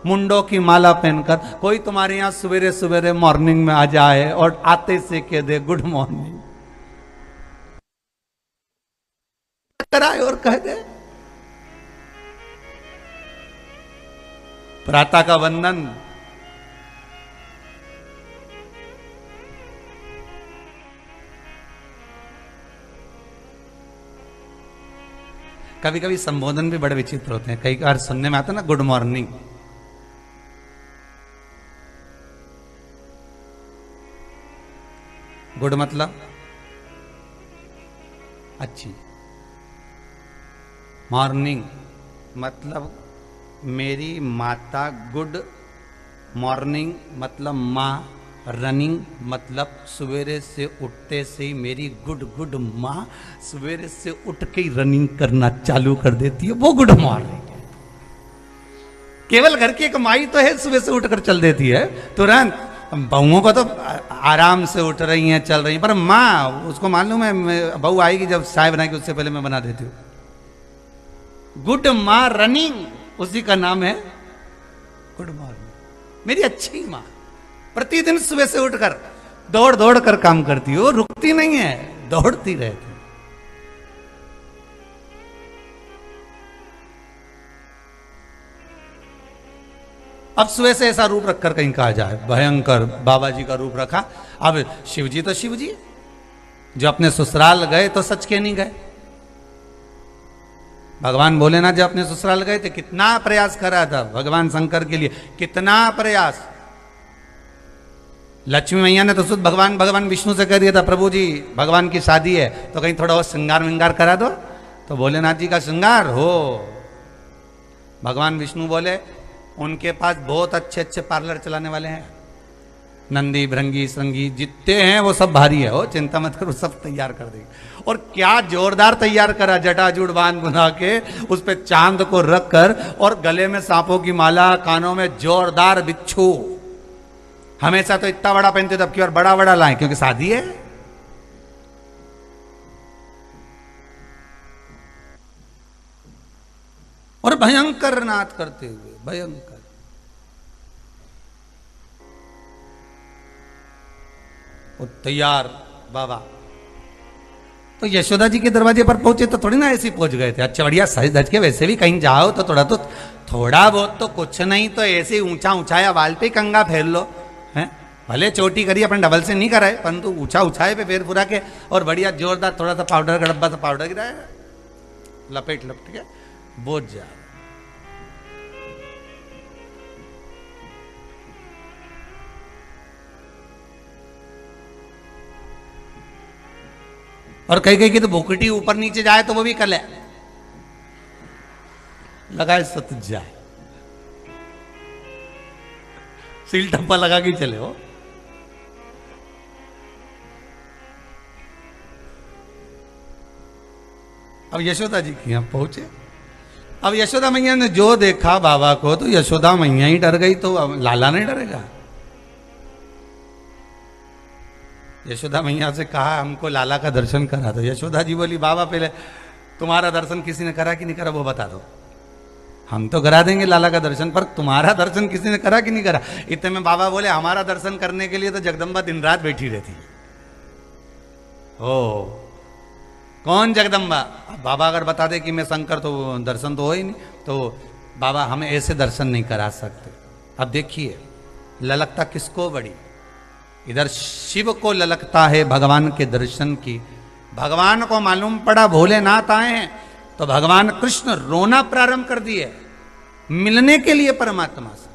मुंडों की माला पहनकर कोई तुम्हारे यहाँ सवेरे सवेरे मॉर्निंग में आ जाए और आते से कह दे गुड मॉर्निंग कराए और कह दे प्रातः का वंदन, कभी कभी संबोधन भी बड़े विचित्र होते हैं। कई बार सुनने में आता है ना, गुड मॉर्निंग। गुड मतलब अच्छी, मॉर्निंग मतलब मेरी माता, गुड मॉर्निंग मतलब माँ, रनिंग मतलब सवेरे से उठते से ही मेरी गुड गुड माँ सवेरे से उठ के ही रनिंग करना चालू कर देती है, वो गुड मॉर्निंग है। केवल घर की एक माई तो है सुबह से उठकर चल देती है तुरंत, बहुओं को तो आराम से उठ रही हैं, चल रही हैं, पर माँ उसको मालूम है बहू आएगी जब चाय बनाएगी उससे पहले मैं बना देती हूँ। गुड माँ रनिंग, उसी का नाम है गुड मॉर्निंग। मेरी अच्छी माँ प्रतिदिन सुबह से उठकर दौड़ दौड़ कर काम करती हो, रुकती नहीं है, दौड़ती रहती। अब सुबह से ऐसा रूप रखकर कहीं कहा जाए, भयंकर बाबा जी का रूप रखा। अब शिवजी तो शिवजी, जो अपने ससुराल गए तो सच के नहीं गए। भगवान भोलेनाथ जब अपने ससुराल गए थे कितना प्रयास कर रहा था भगवान शंकर के लिए, कितना प्रयास। लक्ष्मी मैया ने तो शुद्ध भगवान विष्णु से कह दिया था, प्रभु जी भगवान की शादी है तो कहीं थोड़ा और श्रृंगार विंगार करा दो, तो भोलेनाथ जी का श्रृंगार हो। भगवान विष्णु बोले उनके पास बहुत अच्छे अच्छे पार्लर चलाने वाले हैं, नंदी भृंगी श्रृंगी जितने हैं वो सब भारी है, हो चिंता मत करो, सब तैयार कर देंगे। और क्या जोरदार तैयार करा, जटाजूट बांध बुना के उस पे चांद को रख कर और गले में सांपों की माला, कानों में जोरदार बिच्छू। हमेशा तो इतना बड़ा पहनते थे, अब की बार बड़ा बड़ा लाए क्योंकि शादी है। और भयंकर नाच करते हुए, भयंकर। और तैयार बाबा तो यशोदा जी के दरवाजे पर पहुंचे तो थोड़ी ना ऐसे ही पहुंच गए थे, अच्छा बढ़िया सज धज के। वैसे भी कहीं जाओ तो थोड़ा बहुत तो कुछ नहीं तो ऐसे ही ऊंचा ऊंचाया बाल पे कंगा फेर लो, हैं भले चोटी करी अपन डबल से नहीं कराए, परंतु ऊंचा ऊंचाए पे फेर पूरा के और बढ़िया जोरदार थोड़ा सा पाउडर का डब्बा सा पाउडर गिराया, लपेट लपेट के बोझ जा। और कहीं कहीं की तो भुकटी ऊपर नीचे जाए तो वो भी कल है लगाए सत जाए, सील टप्पा लगा के चले हो। अब यशोदा जी के यहां पहुंचे। अब यशोदा मैया ने जो देखा बाबा को तो यशोदा मैया ही डर गई, तो अब लाला नहीं डरेगा। यशोदा मैया से कहा हमको लाला का दर्शन करा दो। यशोदा जी बोली बाबा पहले तुम्हारा दर्शन किसी ने करा कि नहीं करा वो बता दो, हम तो करा देंगे लाला का दर्शन, पर तुम्हारा दर्शन किसी ने करा कि नहीं करा। इतने में बाबा बोले हमारा दर्शन करने के लिए तो जगदम्बा दिन रात बैठी रहती है। ओ कौन जगदम्बा? बाबा अगर बता दे कि मैं शंकर तो दर्शन तो हो ही नहीं। तो बाबा हमें ऐसे दर्शन नहीं करा सकते। अब देखिए ललकता किसको बड़ी, इधर शिव को ललकता है भगवान के दर्शन की। भगवान को मालूम पड़ा भोलेनाथ आए हैं तो भगवान कृष्ण रोना प्रारंभ कर दिए मिलने के लिए परमात्मा से।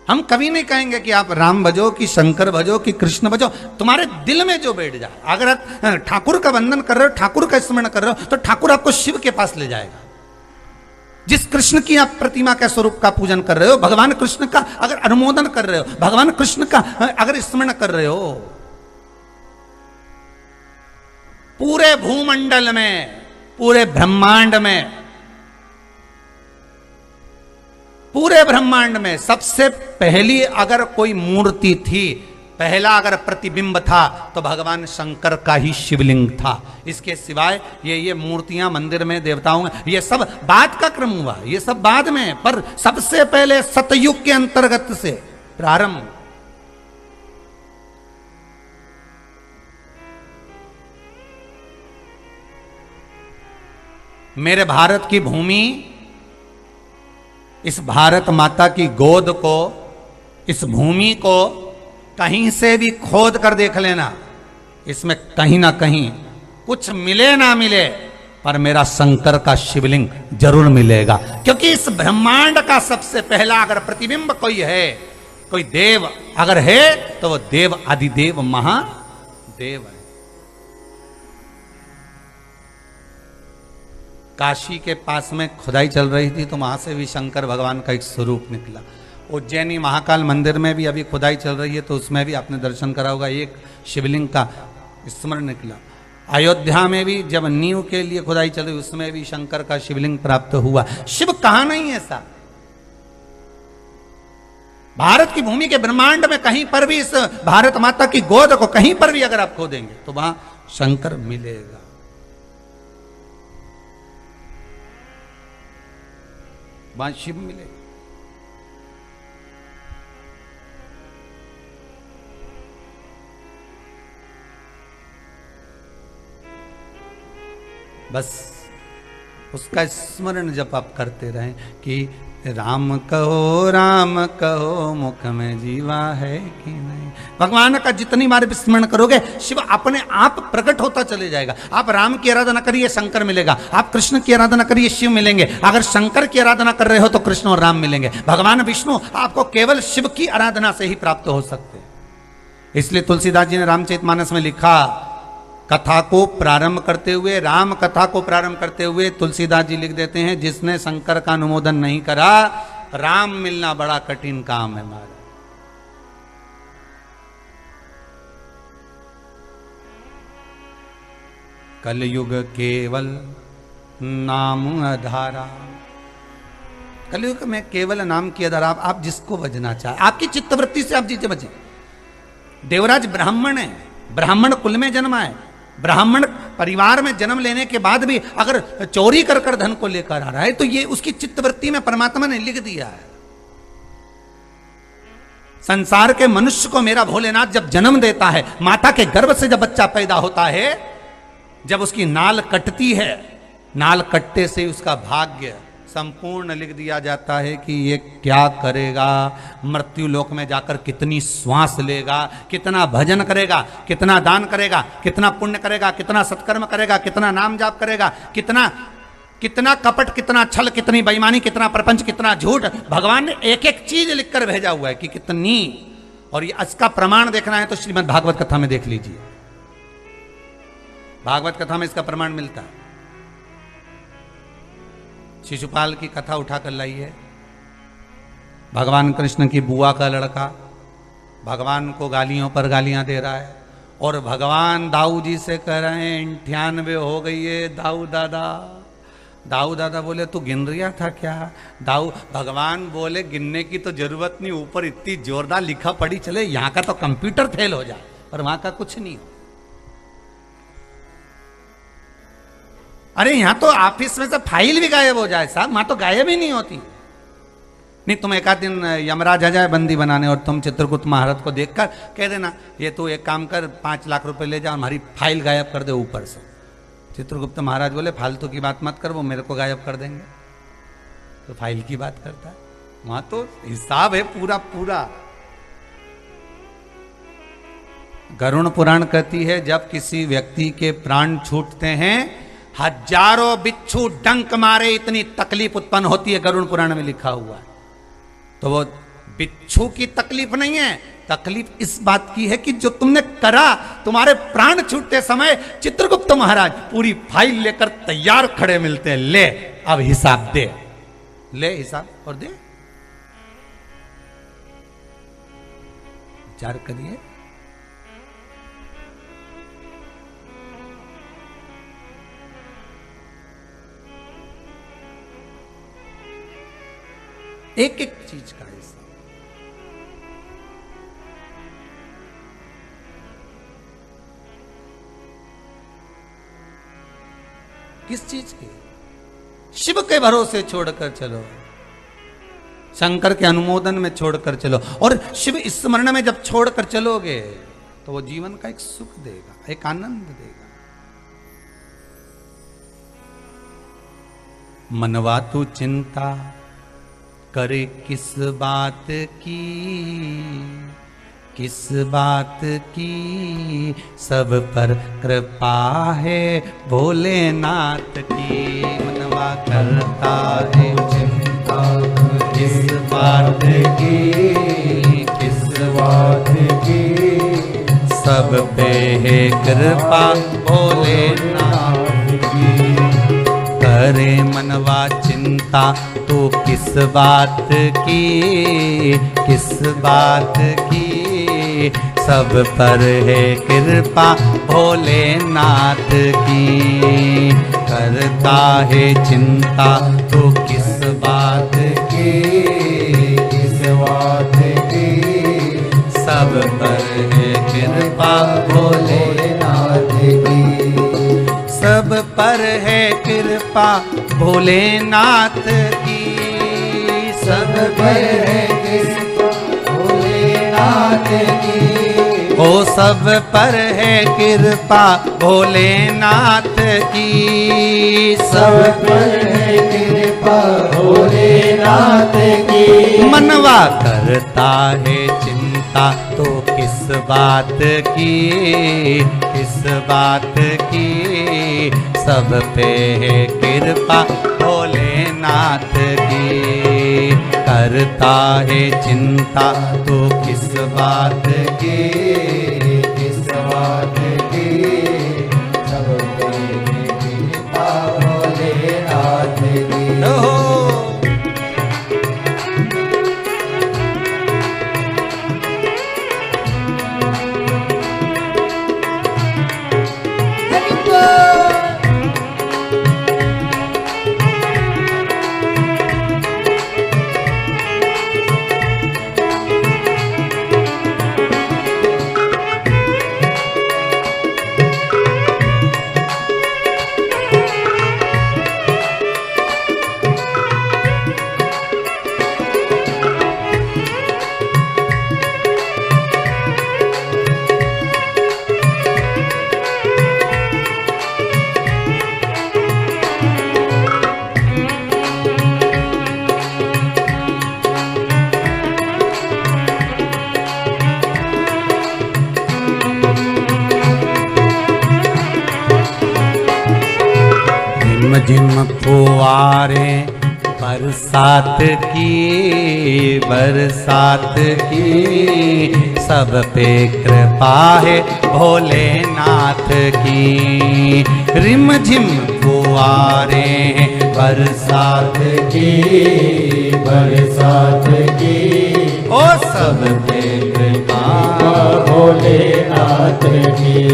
हम कभी नहीं कहेंगे कि आप राम भजो कि शंकर भजो कि कृष्ण भजो, तुम्हारे दिल में जो बैठ जाए। अगर आप ठाकुर का वंदन कर रहे हो, ठाकुर का स्मरण कर रहे हो, तो ठाकुर आपको शिव के पास ले जाएगा। जिस कृष्ण की आप प्रतिमा के स्वरूप का पूजन कर रहे हो, भगवान कृष्ण का अगर अनुमोदन कर रहे हो, भगवान कृष्ण का अगर स्मरण कर रहे हो, पूरे भूमंडल में, पूरे ब्रह्मांड में, पूरे ब्रह्मांड में सबसे पहली अगर कोई मूर्ति थी, पहला अगर प्रतिबिंब था तो भगवान शंकर का ही शिवलिंग था। इसके सिवाय ये मूर्तियां मंदिर में देवताओं में, ये सब बाद का क्रम हुआ, ये सब बाद में, पर सबसे पहले सतयुग के अंतर्गत से प्रारंभ। मेरे भारत की भूमि, इस भारत माता की गोद को, इस भूमि को कहीं से भी खोद कर देख लेना, इसमें कहीं ना कहीं कुछ मिले ना मिले, पर मेरा शंकर का शिवलिंग जरूर मिलेगा। क्योंकि इस ब्रह्मांड का सबसे पहला अगर प्रतिबिंब कोई है, कोई देव अगर है, तो वो देव आदिदेव महादेव है। काशी के पास में खुदाई चल रही थी तो वहां से भी शंकर भगवान का एक स्वरूप निकला। उज्जैनी महाकाल मंदिर में भी अभी खुदाई चल रही है तो उसमें भी आपने दर्शन करा होगा, एक शिवलिंग का स्मरण निकला। अयोध्या में भी जब नींव के लिए खुदाई चल रही उसमें भी शंकर का शिवलिंग प्राप्त हुआ। शिव कहां नहीं है ऐसा, भारत की भूमि के ब्रह्मांड में कहीं पर भी, इस भारत माता की गोद को कहीं पर भी अगर आप खोदेंगे तो वहां शंकर मिलेगा। वहां शिव मिलेगा। बस उसका स्मरण जब आप करते रहें कि राम कहो मुख में जीवा है कि नहीं, भगवान का जितनी बार स्मरण करोगे शिव अपने आप प्रकट होता चले जाएगा। आप राम की आराधना करिए शंकर मिलेगा, आप कृष्ण की आराधना करिए शिव मिलेंगे। अगर शंकर की आराधना कर रहे हो तो कृष्ण और राम मिलेंगे। भगवान विष्णु आपको केवल शिव की आराधना से ही प्राप्त हो सकते हैं। इसलिए तुलसीदास जी ने रामचरितमानस में लिखा, कथा को प्रारंभ करते हुए, राम कथा को प्रारंभ करते हुए तुलसीदास जी लिख देते हैं, जिसने शंकर का अनुमोदन नहीं करा, राम मिलना बड़ा कठिन काम है महाराज। कलयुग केवल नाम आधारा, कलयुग में केवल नाम की आधार, आप जिसको भजना चाहे, आपकी चित्तवृत्ति से आप जिसे भजे। देवराज ब्राह्मण है, ब्राह्मण कुल में जन्मा है, ब्राह्मण परिवार में जन्म लेने के बाद भी अगर चोरी कर कर धन को लेकर आ रहा है तो ये उसकी चित्तवृत्ति में परमात्मा ने लिख दिया है। संसार के मनुष्य को मेरा भोलेनाथ जब जन्म देता है, माता के गर्भ से जब बच्चा पैदा होता है, जब उसकी नाल कटती है, नाल कटते से उसका भाग्य संपूर्ण लिख दिया जाता है कि ये क्या करेगा, मृत्यु लोक में जाकर कितनी श्वास लेगा, कितना भजन करेगा, कितना दान करेगा, कितना पुण्य करेगा, कितना सत्कर्म करेगा, कितना नाम जाप करेगा, कितना कितना कपट, कितना छल, कितनी बेईमानी, कितना प्रपंच, कितना झूठ। भगवान ने एक एक चीज लिखकर भेजा हुआ है कि कितनी। और ये इसका प्रमाण देखना है तो श्रीमद् भागवत कथा में देख लीजिए, भागवत कथा में इसका प्रमाण मिलता है। शिशुपाल की कथा उठाकर लाइए, भगवान कृष्ण की बुआ का लड़का भगवान को गालियों पर गालियां दे रहा है और भगवान दाऊ जी से कह रहे हैं 98 हो गई है दाऊ दादा। दाऊ दादा बोले तू गिन रिया था क्या? दाऊ भगवान बोले गिनने की तो जरूरत नहीं, ऊपर इतनी जोरदार लिखा पड़ी चले, यहाँ का तो कंप्यूटर फेल हो जाए पर वहां का कुछ नहीं हो। अरे यहां तो ऑफिस में से फाइल भी गायब हो जाए साहब, वहां तो गायब ही नहीं होती। नहीं तुम एक आध दिन यमराज आ जाए बंदी बनाने और तुम चित्रकूट महाराज को देखकर कह देना ये तू एक काम कर 5 लाख रुपए ले जा, हमारी फाइल गायब कर दे ऊपर से, चित्रगुप्त महाराज बोले फालतू की बात मत कर, वो मेरे को गायब कर देंगे। तो फाइल की बात करता है, वहां तो हिसाब है पूरा पूरा। गरुड़ पुराण कहती है जब किसी व्यक्ति के प्राण छूटते हैं, हजारों बिच्छू डंक मारे इतनी तकलीफ उत्पन्न होती है, गरुड़ पुराण में लिखा हुआ है। तो वो बिच्छू की तकलीफ नहीं है, तकलीफ इस बात की है कि जो तुमने करा, तुम्हारे प्राण छूटते समय चित्रगुप्त महाराज पूरी फाइल लेकर तैयार खड़े मिलते हैं, ले अब हिसाब दे, ले हिसाब और दे। विचार करिए। एक एक चीज का हिस्सा। किस चीज के? शिव के भरोसे छोड़कर चलो, शंकर के अनुमोदन में छोड़कर चलो, और शिव स्मरण में जब छोड़कर चलोगे तो वो जीवन का एक सुख देगा, एक आनंद देगा। मनवा तू चिंता करे किस बात की, किस बात की, सब पर कृपा है भोलेनाथ की। मनवा करता है चिंता किस बात की, किस बात की, सब पे है कृपा भोलेनाथ की। करे मनवा चिंता तो किस बात की, किस बात की, सब पर है कृपा भोलेनाथ की। करता है चिंता तो किस बात की, किस बात की, सब पर है कृपा भोलेनाथ की। सब पर है कृपा भोलेनाथ की, सब पर है कृपा भोलेनाथ की। ओ सब पर है कृपा भोलेनाथ की, सब पर है कृपा भोलेनाथ की। मनवा करता है चिंता तो किस बात की, किस बात की, सब पे है कृपा भोलेनाथ की। करता है चिंता तो किस बात की, किस बात की, सब पे है कृपा भोलेनाथ की। झिम फुआरे बरसात की, बरसात की, सब पे कृपा है भोलेनाथ की। रिम झिम फुआरे बरसात की, बरसात की, ओ सब पे कृपा भोलेनाथ की।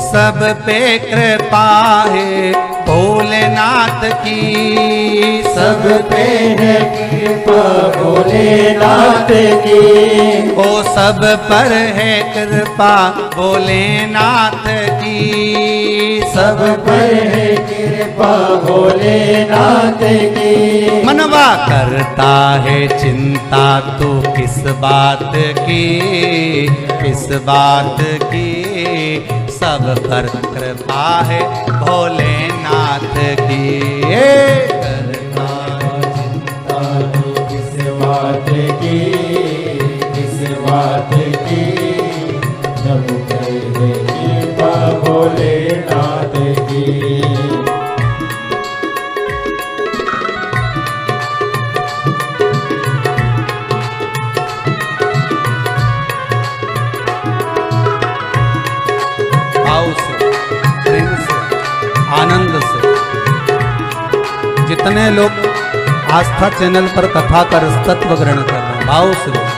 सब पे कृपा है भोलेनाथ की, सब पे है कृपा भोलेनाथ की। ओ सब पर है कृपा भोलेनाथ की, सब पर है कृपा कृपा भोलेनाथ की। मनवा करता है चिंता तो किस बात की, किस बात की, सब पर कृपा है भोलेनाथ की। करता चिंता तो किस बात की, किस बात की, सब पर है कृपा भोलेनाथ की। भाव से, प्रेम से, आनंद से जितने लोग आस्था चैनल पर कथा का रसतत्व ग्रहण कर रहे हैं, भाव से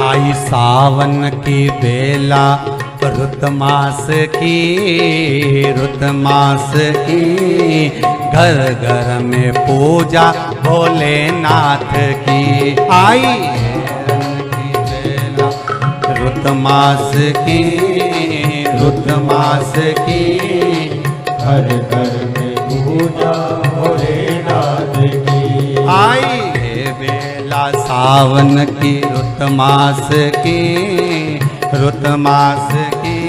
आई सावन की बेला, रुत मास की, रुत मास की, घर घर में पूजा भोलेनाथ की। आई की बेला, रुत मास की, रुत मास की, हर घर में पूजा भोलेनाथ की। आई है बेला सावन की, रुत मास की, रुत मास की,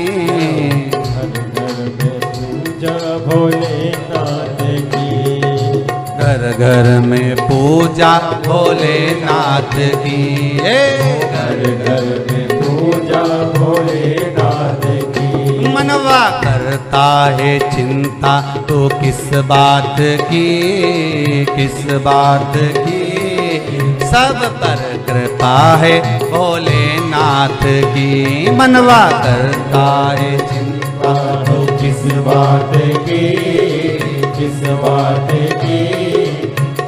हर घर में पूजा भोलेनाथ की। घर घर में पूजा भोलेनाथ की। घर घर में पूजा भोलेनाथ की। मनवा करता है चिंता तो किस बात की, किस बात की, सब पर कृपा है भोलेनाथ की। मनवा करता है चिंता तो किस बात की, किस बात की,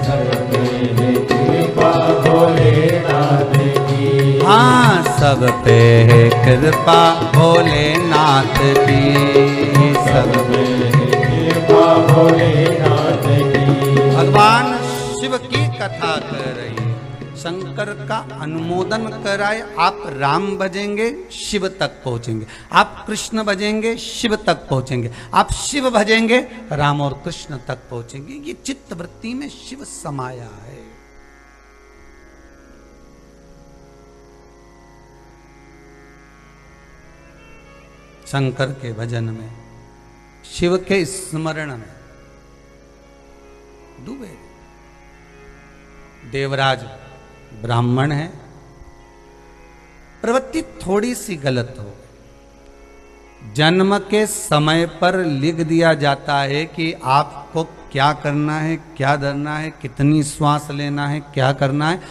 सब पे है कृपा भोलेनाथ की। हाँ, सब पे है कृपा भोलेनाथ की, सब पे है कृपा भोलेनाथ की। भगवान शिव की कथा कर रही है, शंकर का अनुमोदन कराए। आप राम भजेंगे शिव तक पहुंचेंगे, आप कृष्ण भजेंगे शिव तक पहुंचेंगे, आप शिव भजेंगे राम और कृष्ण तक पहुंचेंगे। ये चित्त वृत्ति में शिव समाया है। शंकर के भजन में, शिव के स्मरण में डूबे। देवराज ब्राह्मण है, प्रवृत्ति थोड़ी सी गलत हो, जन्म के समय पर लिख दिया जाता है कि आपको क्या करना है, क्या धरना है, कितनी श्वास लेना है, क्या करना है।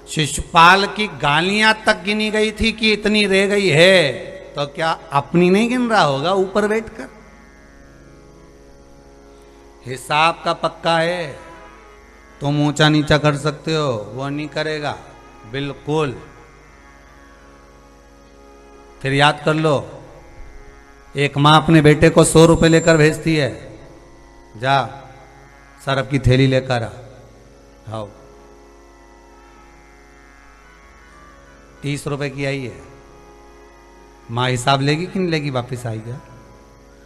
शिशुपाल की गालियां तक गिनी गई थी कि इतनी रह गई है, तो क्या अपनी नहीं गिन रहा होगा ऊपर बैठकर? हिसाब का पक्का है। तुम ऊंचा नीचा कर सकते हो, वो नहीं करेगा बिल्कुल। फिर याद कर लो, एक मां अपने बेटे को 100 रुपए लेकर भेजती है, जा सरफ की थैली लेकर आओ, 30 रुपए की आई है। माँ हिसाब लेगी कि नहीं लेगी? वापिस आएगा,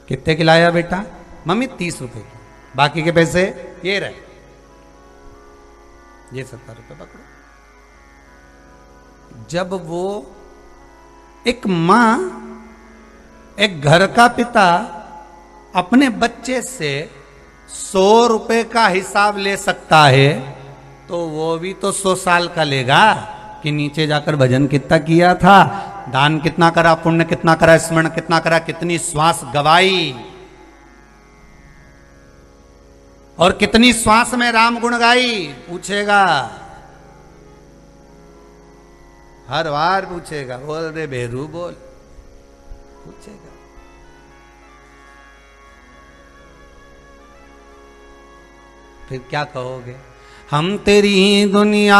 कितने की लाया बेटा? मम्मी 30 रुपए की, बाकी के पैसे ये रहे, ये 70 रुपए पकड़ो। जब वो एक माँ, एक घर का पिता अपने बच्चे से 100 रुपए का हिसाब ले सकता है, तो वो भी तो 100 साल का लेगा कि नीचे जाकर भजन कितना किया था, दान कितना करा, पुण्य कितना करा, स्मरण कितना करा, कितनी श्वास गवाई और कितनी श्वास में राम गुण गाई, पूछेगा। हर बार पूछेगा, बोल रे भेरू बोल, पूछेगा। फिर क्या कहोगे? हम तेरी दुनिया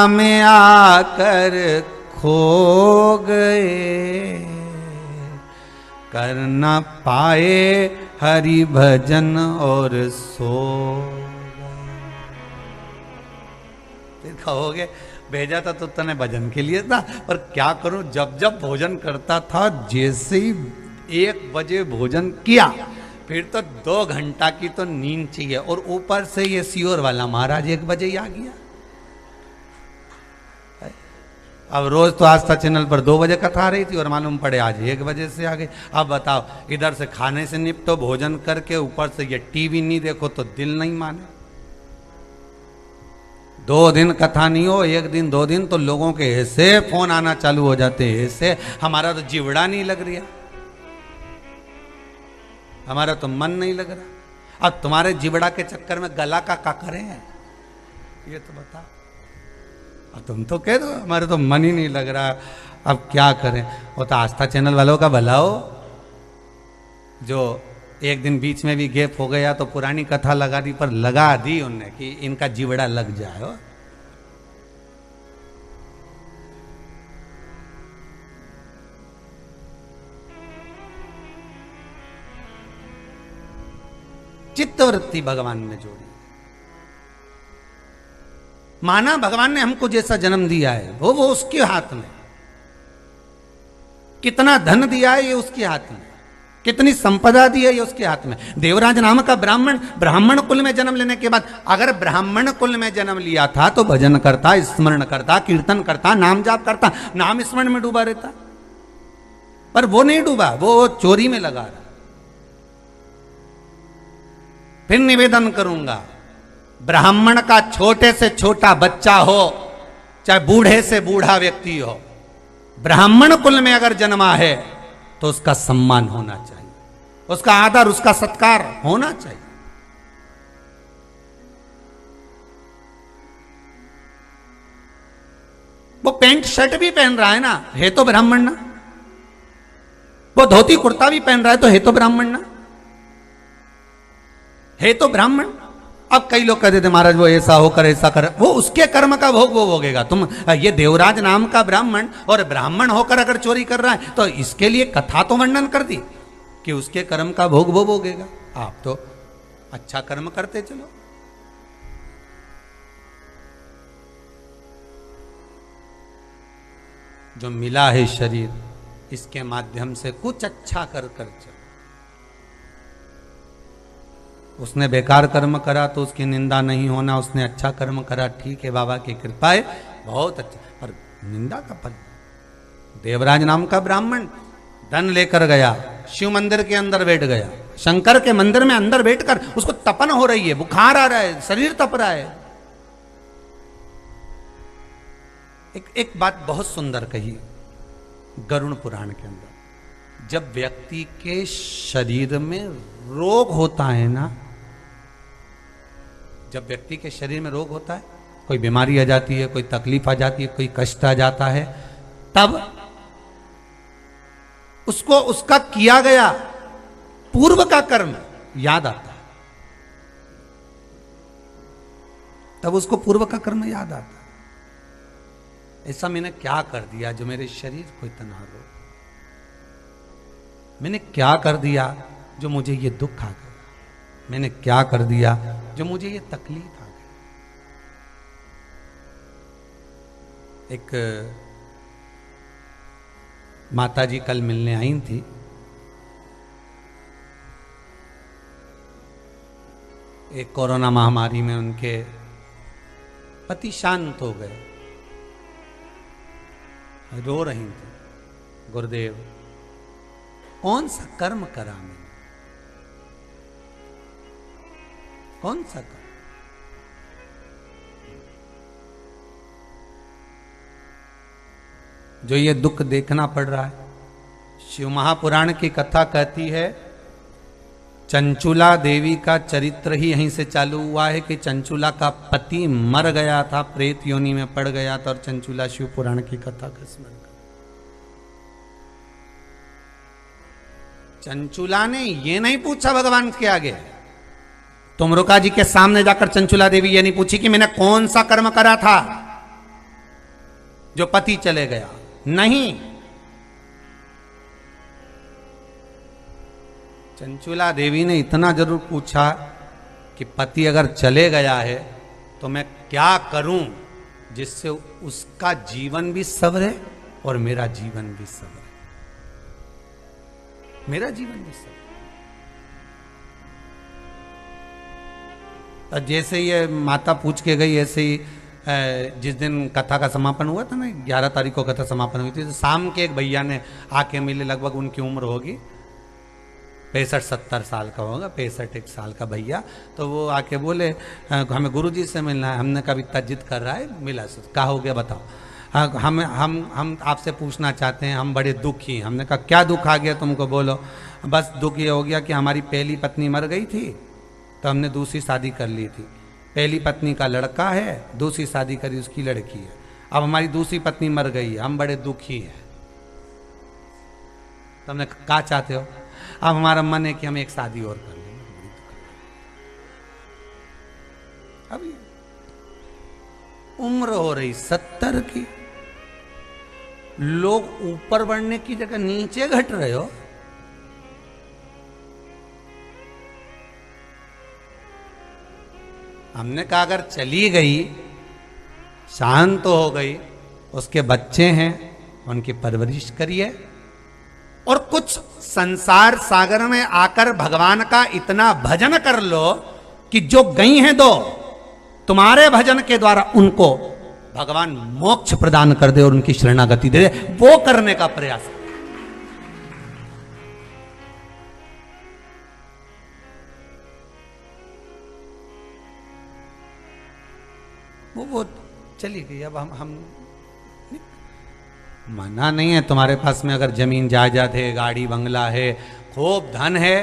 में आकर खो गए, कर न पाए हरि भजन और सो गए। फिर कहोगे भेजा था तो तने भजन के लिए था, पर क्या करूं, जब जब भोजन करता था, जैसे ही 1 बजे भोजन किया, फिर तो 2 घंटा की तो नींद चाहिए, और ऊपर से ये सियोर वाला महाराज 1 बजे ही आ गया। अब रोज तो आस्था चैनल पर 2 बजे कथा आ रही थी, और मालूम पड़े आज 1 बजे से आ गई। अब बताओ, इधर से खाने से निपटो, भोजन करके, ऊपर से ये टीवी नहीं देखो तो दिल नहीं माने। 2 दिन कथा नहीं हो, 1 दिन 2 दिन तो लोगों के ऐसे फोन आना चालू हो जाते हैं, ऐसे हमारा तो जिवड़ा नहीं लग रहा, हमारा तो मन नहीं लग रहा। अब तुम्हारे जिवड़ा के चक्कर में गला का करें, ये तो बताओ। अब तुम तो कह दो हमारे तो मन ही नहीं लग रहा, अब क्या करें। वो तो आस्था चैनल वालों का भला हो, जो 1 दिन बीच में भी गैप हो गया तो पुरानी कथा लगा दी, पर लगा दी उनने कि इनका जिवड़ा लग जाए हो। चित्तवृत्ति भगवान ने जोड़ी, माना भगवान ने हमको जैसा जन्म दिया है वो उसके हाथ में, कितना धन दिया है ये उसके हाथ में, कितनी संपदा दी है ये उसके हाथ में। देवराज नाम का ब्राह्मण कुल में जन्म लेने के बाद, अगर ब्राह्मण कुल में जन्म लिया था तो भजन करता, स्मरण करता, कीर्तन करता, नाम जाप करता, नाम स्मरण में डूबा रहता, पर वो नहीं डूबा, वो चोरी में लगा रहा। फिर निवेदन करूंगा, ब्राह्मण का छोटे से छोटा बच्चा हो, चाहे बूढ़े से बूढ़ा व्यक्ति हो, ब्राह्मण कुल में अगर जन्मा है तो उसका सम्मान होना चाहिए, उसका आदर, उसका सत्कार होना चाहिए। वो पैंट शर्ट भी पहन रहा है ना, है तो ब्राह्मण ना। वो धोती कुर्ता भी पहन रहा है तो है तो ब्राह्मण ना, है तो ब्राह्मण। अब कई लोग कहते थे महाराज वो ऐसा होकर ऐसा कर, वो उसके कर्म का भोग वो भोगेगा। तुम ये देवराज नाम का ब्राह्मण और ब्राह्मण होकर अगर चोरी कर रहा है तो इसके लिए कथा तो वर्णन कर दी कि उसके कर्म का भोग वो भोगेगा। आप तो अच्छा कर्म करते चलो। जो मिला है शरीर, इसके माध्यम से कुछ अच्छा कर चलो। उसने बेकार कर्म करा तो उसकी निंदा नहीं होना, उसने अच्छा कर्म करा, ठीक है, बाबा की कृपा है, बहुत अच्छा, पर निंदा का फल। देवराज नाम का ब्राह्मण धन लेकर गया, शिव मंदिर के अंदर बैठ गया, शंकर के मंदिर में अंदर बैठकर उसको तपन हो रही है, बुखार आ रहा है, शरीर तप रहा है। एक बात बहुत सुंदर कही गरुड़ पुराण के अंदर, जब व्यक्ति के शरीर में रोग होता है ना, जब व्यक्ति के शरीर में रोग होता है, कोई बीमारी आ जाती है, कोई तकलीफ आ जाती है, कोई कष्ट आ जाता है, तब उसको उसका किया गया पूर्व का कर्म याद आता है, तब उसको पूर्व का कर्म याद आता है। ऐसा मैंने क्या कर दिया जो मेरे शरीर को इतना रोग, मैंने क्या कर दिया जो मुझे ये दुख आ गया, मैंने क्या कर दिया जो मुझे ये तकलीफ आ गई। एक माता जी कल मिलने आई थी, एक कोरोना महामारी में उनके पति शांत हो गए, रो रही थी, गुरुदेव कौन सा कर्म करा मैंने, कौन सा कर्म। जो ये दुख देखना पड़ रहा है। शिव महापुराण की कथा कहती है चंचुला देवी का चरित्र ही यहीं से चालू हुआ है कि चंचुला का पति मर गया था, प्रेत योनि में पड़ गया था, और चंचुला शिव पुराण की कथा का स्मरण कर। चंचुला ने ये नहीं पूछा भगवान के आगे, तुमरुका जी के सामने जाकर चंचुला देवी ये नहीं पूछी कि मैंने कौन सा कर्म करा था जो पति चले गया, नहीं। चंचुला देवी ने इतना जरूर पूछा कि पति अगर चले गया है तो मैं क्या करूं जिससे उसका जीवन भी सवरे और मेरा जीवन भी सवरे, मेरा जीवन भी सवरे। तो जैसे ये माता पूछ के गई, ऐसे ही जिस दिन कथा का समापन हुआ था ना, 11 तारीख को कथा समापन हुई थी, तो शाम के एक भैया ने आके मिले, लगभग उनकी उम्र होगी 65-70 साल का होगा, 65 साल का भैया। तो वो आके बोले हमें गुरुजी से मिलना है। हमने कभी इतना जिद कर रहा है, मिला क्या हो गया बताओ। हम आपसे पूछना चाहते हैं, हम बड़े दुखी। हमने कहा क्या दुख आ गया तुमको, बोलो। बस दुख ये हो गया कि हमारी पहली पत्नी मर गई थी तो हमने दूसरी शादी कर ली थी। पहली पत्नी का लड़का है, दूसरी शादी करी उसकी लड़की है। अब हमारी दूसरी पत्नी मर गई है, हम बड़े दुखी हैं। तो हमने कहा चाहते हो? अब हमारा मन है कि हम एक शादी और कर लें। अभी उम्र हो रही 70 की, लोग ऊपर बढ़ने की जगह नीचे घट रहे हो। हमने कहा अगर चली गई, शांत हो गई, उसके बच्चे हैं, उनकी परवरिश करिए, और कुछ संसार सागर में आकर भगवान का इतना भजन कर लो कि जो गई हैं दो, तुम्हारे भजन के द्वारा उनको भगवान मोक्ष प्रदान कर दे और उनकी शरणागति दे दे, वो करने का प्रयास। वो चली गई। अब हम मना नहीं है, तुम्हारे पास में अगर जमीन जायदाद है, गाड़ी बंगला है, खूब धन है,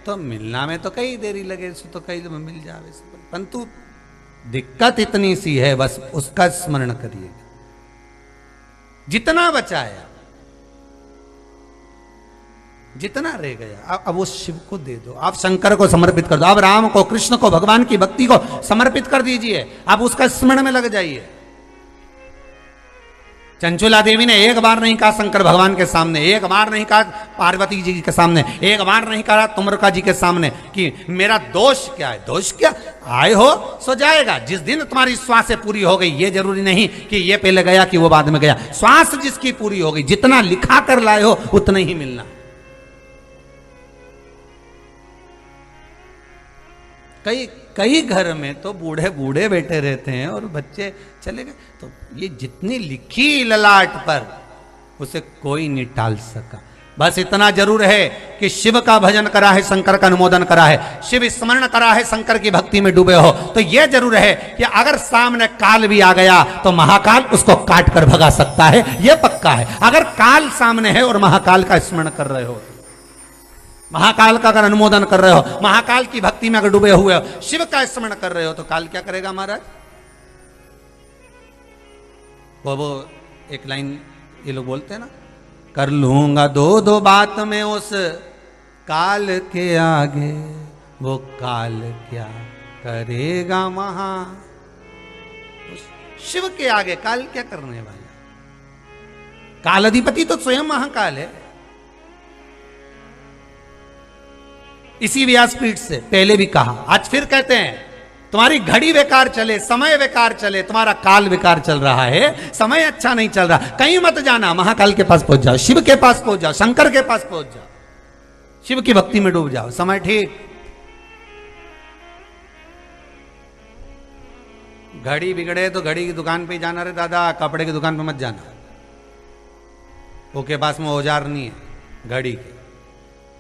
तो मिलना में तो कई देरी लगे, तो कई मिल जावे। परंतु दिक्कत इतनी सी है, बस उसका स्मरण करिएगा। जितना बचाया, जितना रह गया, अब वो शिव को दे दो, आप शंकर को समर्पित कर दो, आप राम को, कृष्ण को, भगवान की भक्ति को समर्पित कर दीजिए, आप उसका स्मरण में लग जाइए। चंचुला देवी ने एक बार नहीं कहा शंकर भगवान के सामने, एक बार नहीं कहा पार्वती जी के सामने, एक बार नहीं कहा तुमरुका जी के सामने कि मेरा दोष क्या है। दोष क्या, आए हो सो जाएगा। जिस दिन तुम्हारी श्वास पूरी हो गई, ये जरूरी नहीं कि ये पहले गया कि वो बाद में गया। श्वास जिसकी पूरी हो गई, जितना लिखा कर लाए हो उतना ही मिलना। कई घर में तो बूढ़े बूढ़े बैठे रहते हैं और बच्चे चले गए। तो ये जितनी लिखी ललाट पर, उसे कोई नहीं टाल सका। बस इतना जरूर है कि शिव का भजन करा है, शंकर का अनुमोदन करा है, शिव स्मरण करा है, शंकर की भक्ति में डूबे हो, तो यह जरूर है कि अगर सामने काल भी आ गया तो महाकाल उसको काट कर भगा सकता है, यह पक्का है। अगर काल सामने है और महाकाल का स्मरण कर रहे हो, महाकाल का अगर अनुमोदन कर रहे हो, महाकाल की भक्ति में अगर डूबे हुए हो, शिव का स्मरण कर रहे हो, तो काल क्या करेगा महाराज? वो एक लाइन ये लोग बोलते हैं ना, कर लूंगा दो बात में उस काल के आगे, वो काल क्या करेगा महा। शिव के आगे काल क्या करने वाला? काल अधिपति तो स्वयं महाकाल है। इसी व्यासपीठ से पहले भी कहा, आज फिर कहते हैं, तुम्हारी घड़ी बेकार चले, समय बेकार चले, तुम्हारा काल बेकार चल रहा है, समय अच्छा नहीं चल रहा, कहीं मत जाना, महाकाल के पास पहुंच जाओ, शिव के पास पहुंच जाओ, शंकर के पास पहुंच जाओ, शिव की भक्ति में डूब जाओ, समय ठीक। घड़ी बिगड़े तो घड़ी की दुकान पे ही जाना रे दादा, कपड़े की दुकान पे मत जाना, वो के पास में औजार नहीं है घड़ी के।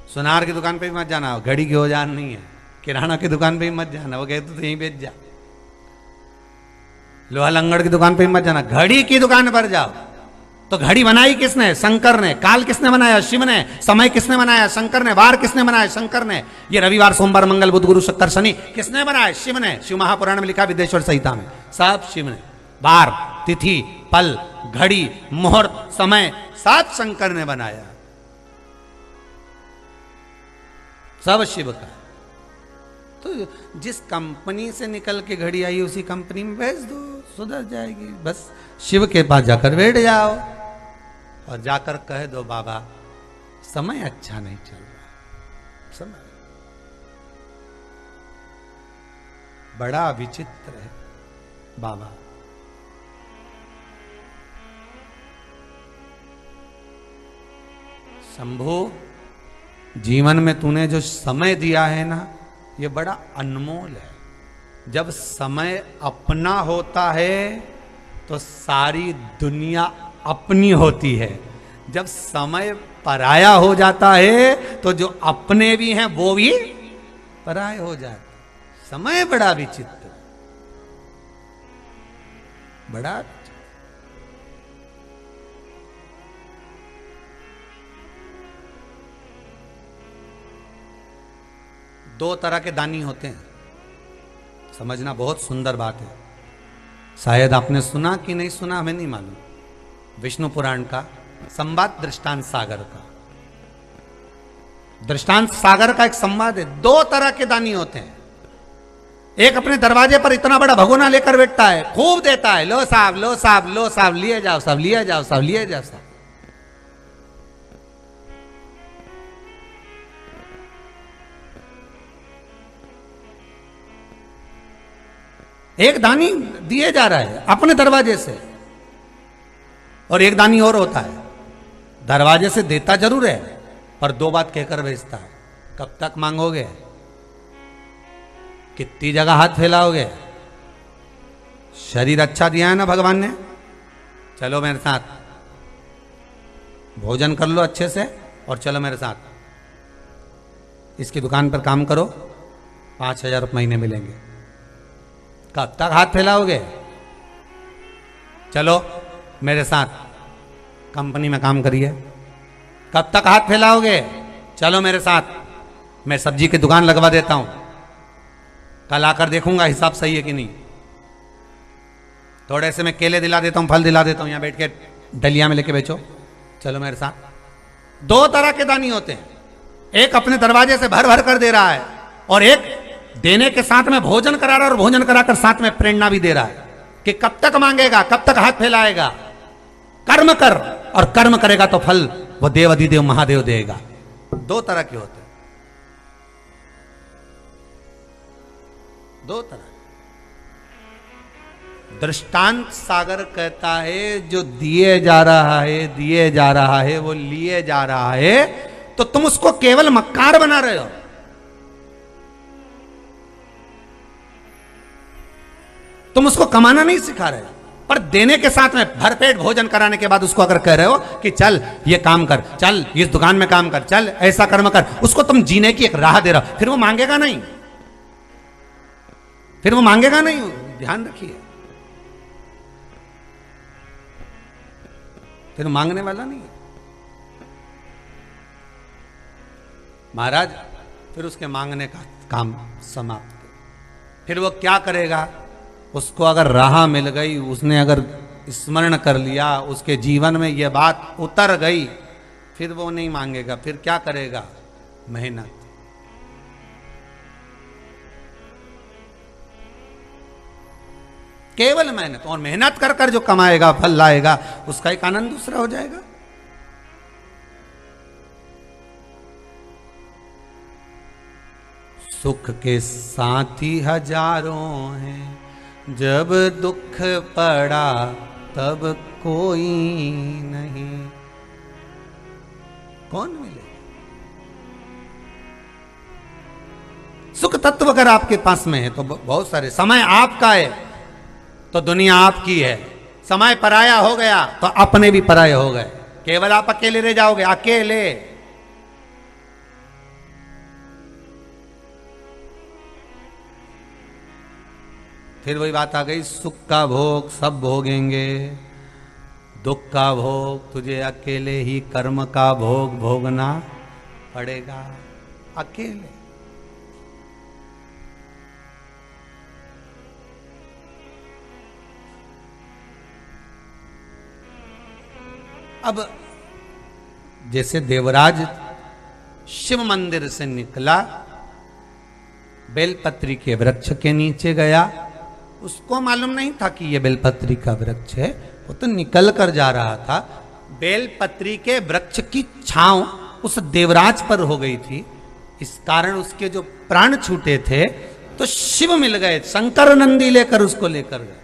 सुनार की दुकान पे भी मत जाना, घड़ी के औजार नहीं है। किराना की दुकान पे भी मत जाना, वो कहते तो यहीं बेच जा। लोहा लंगड़ की दुकान पे भी मत जाना, घड़ी की दुकान पर जाओ, तो घड़ी बनाई किसने? शंकर ने। काल किसने बनाया? शिव ने। समय किसने बनाया? शंकर ने। वार किसने बनाया? शंकर ने। ये रविवार, सोमवार, मंगल, बुध, गुरु, शुक्र, शनि किसने बनाया? शिव ने। शिव महापुराण में लिखा, विदेश्वर संहिता में, सब शिव ने। वार, तिथि, पल, घड़ी, मुहूर्त, समय सब शंकर ने बनाया, सब शिव का। तो जिस कंपनी से निकल के घड़ी आई उसी कंपनी में भेज दो, सुधर जाएगी। बस शिव के पास जाकर बैठ जाओ और जाकर कह दो, बाबा समय अच्छा नहीं चल रहा। समय बड़ा विचित्र है बाबा। शंभो, जीवन में तूने जो समय दिया है ना, ये बड़ा अनमोल है। जब समय अपना होता है तो सारी दुनिया अपनी होती है। जब समय पराया हो जाता है तो जो अपने भी हैं वो भी पराये हो जाते। समय बड़ा विचित्र, बड़ा विचित्र। दो तरह के दानी होते हैं, समझना बहुत सुंदर बात है। शायद आपने सुना कि नहीं सुना, हमें नहीं मालूम। विष्णु पुराण का संवाद दृष्टांत सागर का, दृष्टांत सागर का एक संवाद है। दो तरह के दानी होते हैं। एक अपने दरवाजे पर इतना बड़ा भगोना लेकर बैठता है, खूब देता है, लो साहब, लो साहब, लो साहब, लिए जाओ साहब, लिए जाओ साहब, लिए जाओ साहब। एक दानी दिए जा रहा है अपने दरवाजे से, और एक दानी और होता है, दरवाजे से देता जरूर है पर दो बात कहकर भेजता है। कब तक मांगोगे? कितनी जगह हाथ फैलाओगे? शरीर अच्छा दिया है ना भगवान ने, चलो मेरे साथ, भोजन कर लो अच्छे से और चलो मेरे साथ, इसकी दुकान पर काम करो, 5,000 रुपये महीने मिलेंगे। कब तक हाथ फैलाओगे? चलो मेरे साथ कंपनी में काम करिए। कब तक हाथ फैलाओगे? चलो मेरे साथ, मैं सब्जी की दुकान लगवा देता हूं, कल आकर देखूंगा हिसाब सही है कि नहीं। थोड़े से मैं केले दिला देता हूं, फल दिला देता हूं, यहां बैठ के डलिया में लेके बेचो, चलो मेरे साथ। दो तरह के दानी होते हैं, एक अपने दरवाजे से भर भर कर दे रहा है और एक देने के साथ में भोजन करा रहा है और भोजन कराकर साथ में प्रेरणा भी दे रहा है कि कब तक मांगेगा, कब तक हाथ फैलाएगा। कर्म कर, और कर्म करेगा तो फल वो देव अधिदेव महादेव देगा। दो तरह के होते हैं, दो तरह। दृष्टांत सागर कहता है जो दिए जा रहा है, दिए जा रहा है, वो लिए जा रहा है, तो तुम उसको केवल मक्कार बना रहे हो। तुम उसको कमाना नहीं सिखा रहे हो, पर देने के साथ में भरपेट भोजन कराने के बाद उसको अगर कह रहे हो कि चल ये काम कर, चल इस दुकान में काम कर, चल ऐसा कर्म कर, उसको तुम जीने की एक राह दे रहे हो, फिर वो मांगेगा नहीं, फिर वो मांगेगा नहीं। ध्यान रखिए, फिर मांगने वाला नहीं है महाराज। फिर उसके मांगने का काम समाप्त। फिर वो क्या करेगा? उसको अगर राह मिल गई, उसने अगर स्मरण कर लिया, उसके जीवन में यह बात उतर गई, फिर वो नहीं मांगेगा। फिर क्या करेगा? मेहनत। केवल मेहनत, और मेहनत कर कर जो कमाएगा, फल लाएगा, उसका एक आनंद दूसरा हो जाएगा। सुख के साथी हजारों हैं, जब दुख पड़ा तब कोई नहीं। कौन मिले? सुख तत्व अगर आपके पास में है तो बहुत सारे। समय आपका है तो दुनिया आपकी है, समय पराया हो गया तो अपने भी पराये हो गए। केवल आप अकेले रह जाओगे, अकेले। फिर वही बात आ गई, सुख का भोग सब भोगेंगे, दुख का भोग तुझे अकेले ही कर्म का भोग भोगना पड़ेगा, अकेले। अब जैसे देवराज शिव मंदिर से निकला, बेलपत्री के वृक्ष के नीचे गया, उसको मालूम नहीं था कि यह बेलपत्री का वृक्ष है, वो तो निकल कर जा रहा था। बेलपत्री के वृक्ष की छांव उस देवराज पर हो गई थी, इस कारण उसके जो प्राण छूटे थे, तो शिव मिल गए, शंकर नंदी लेकर उसको लेकर गए।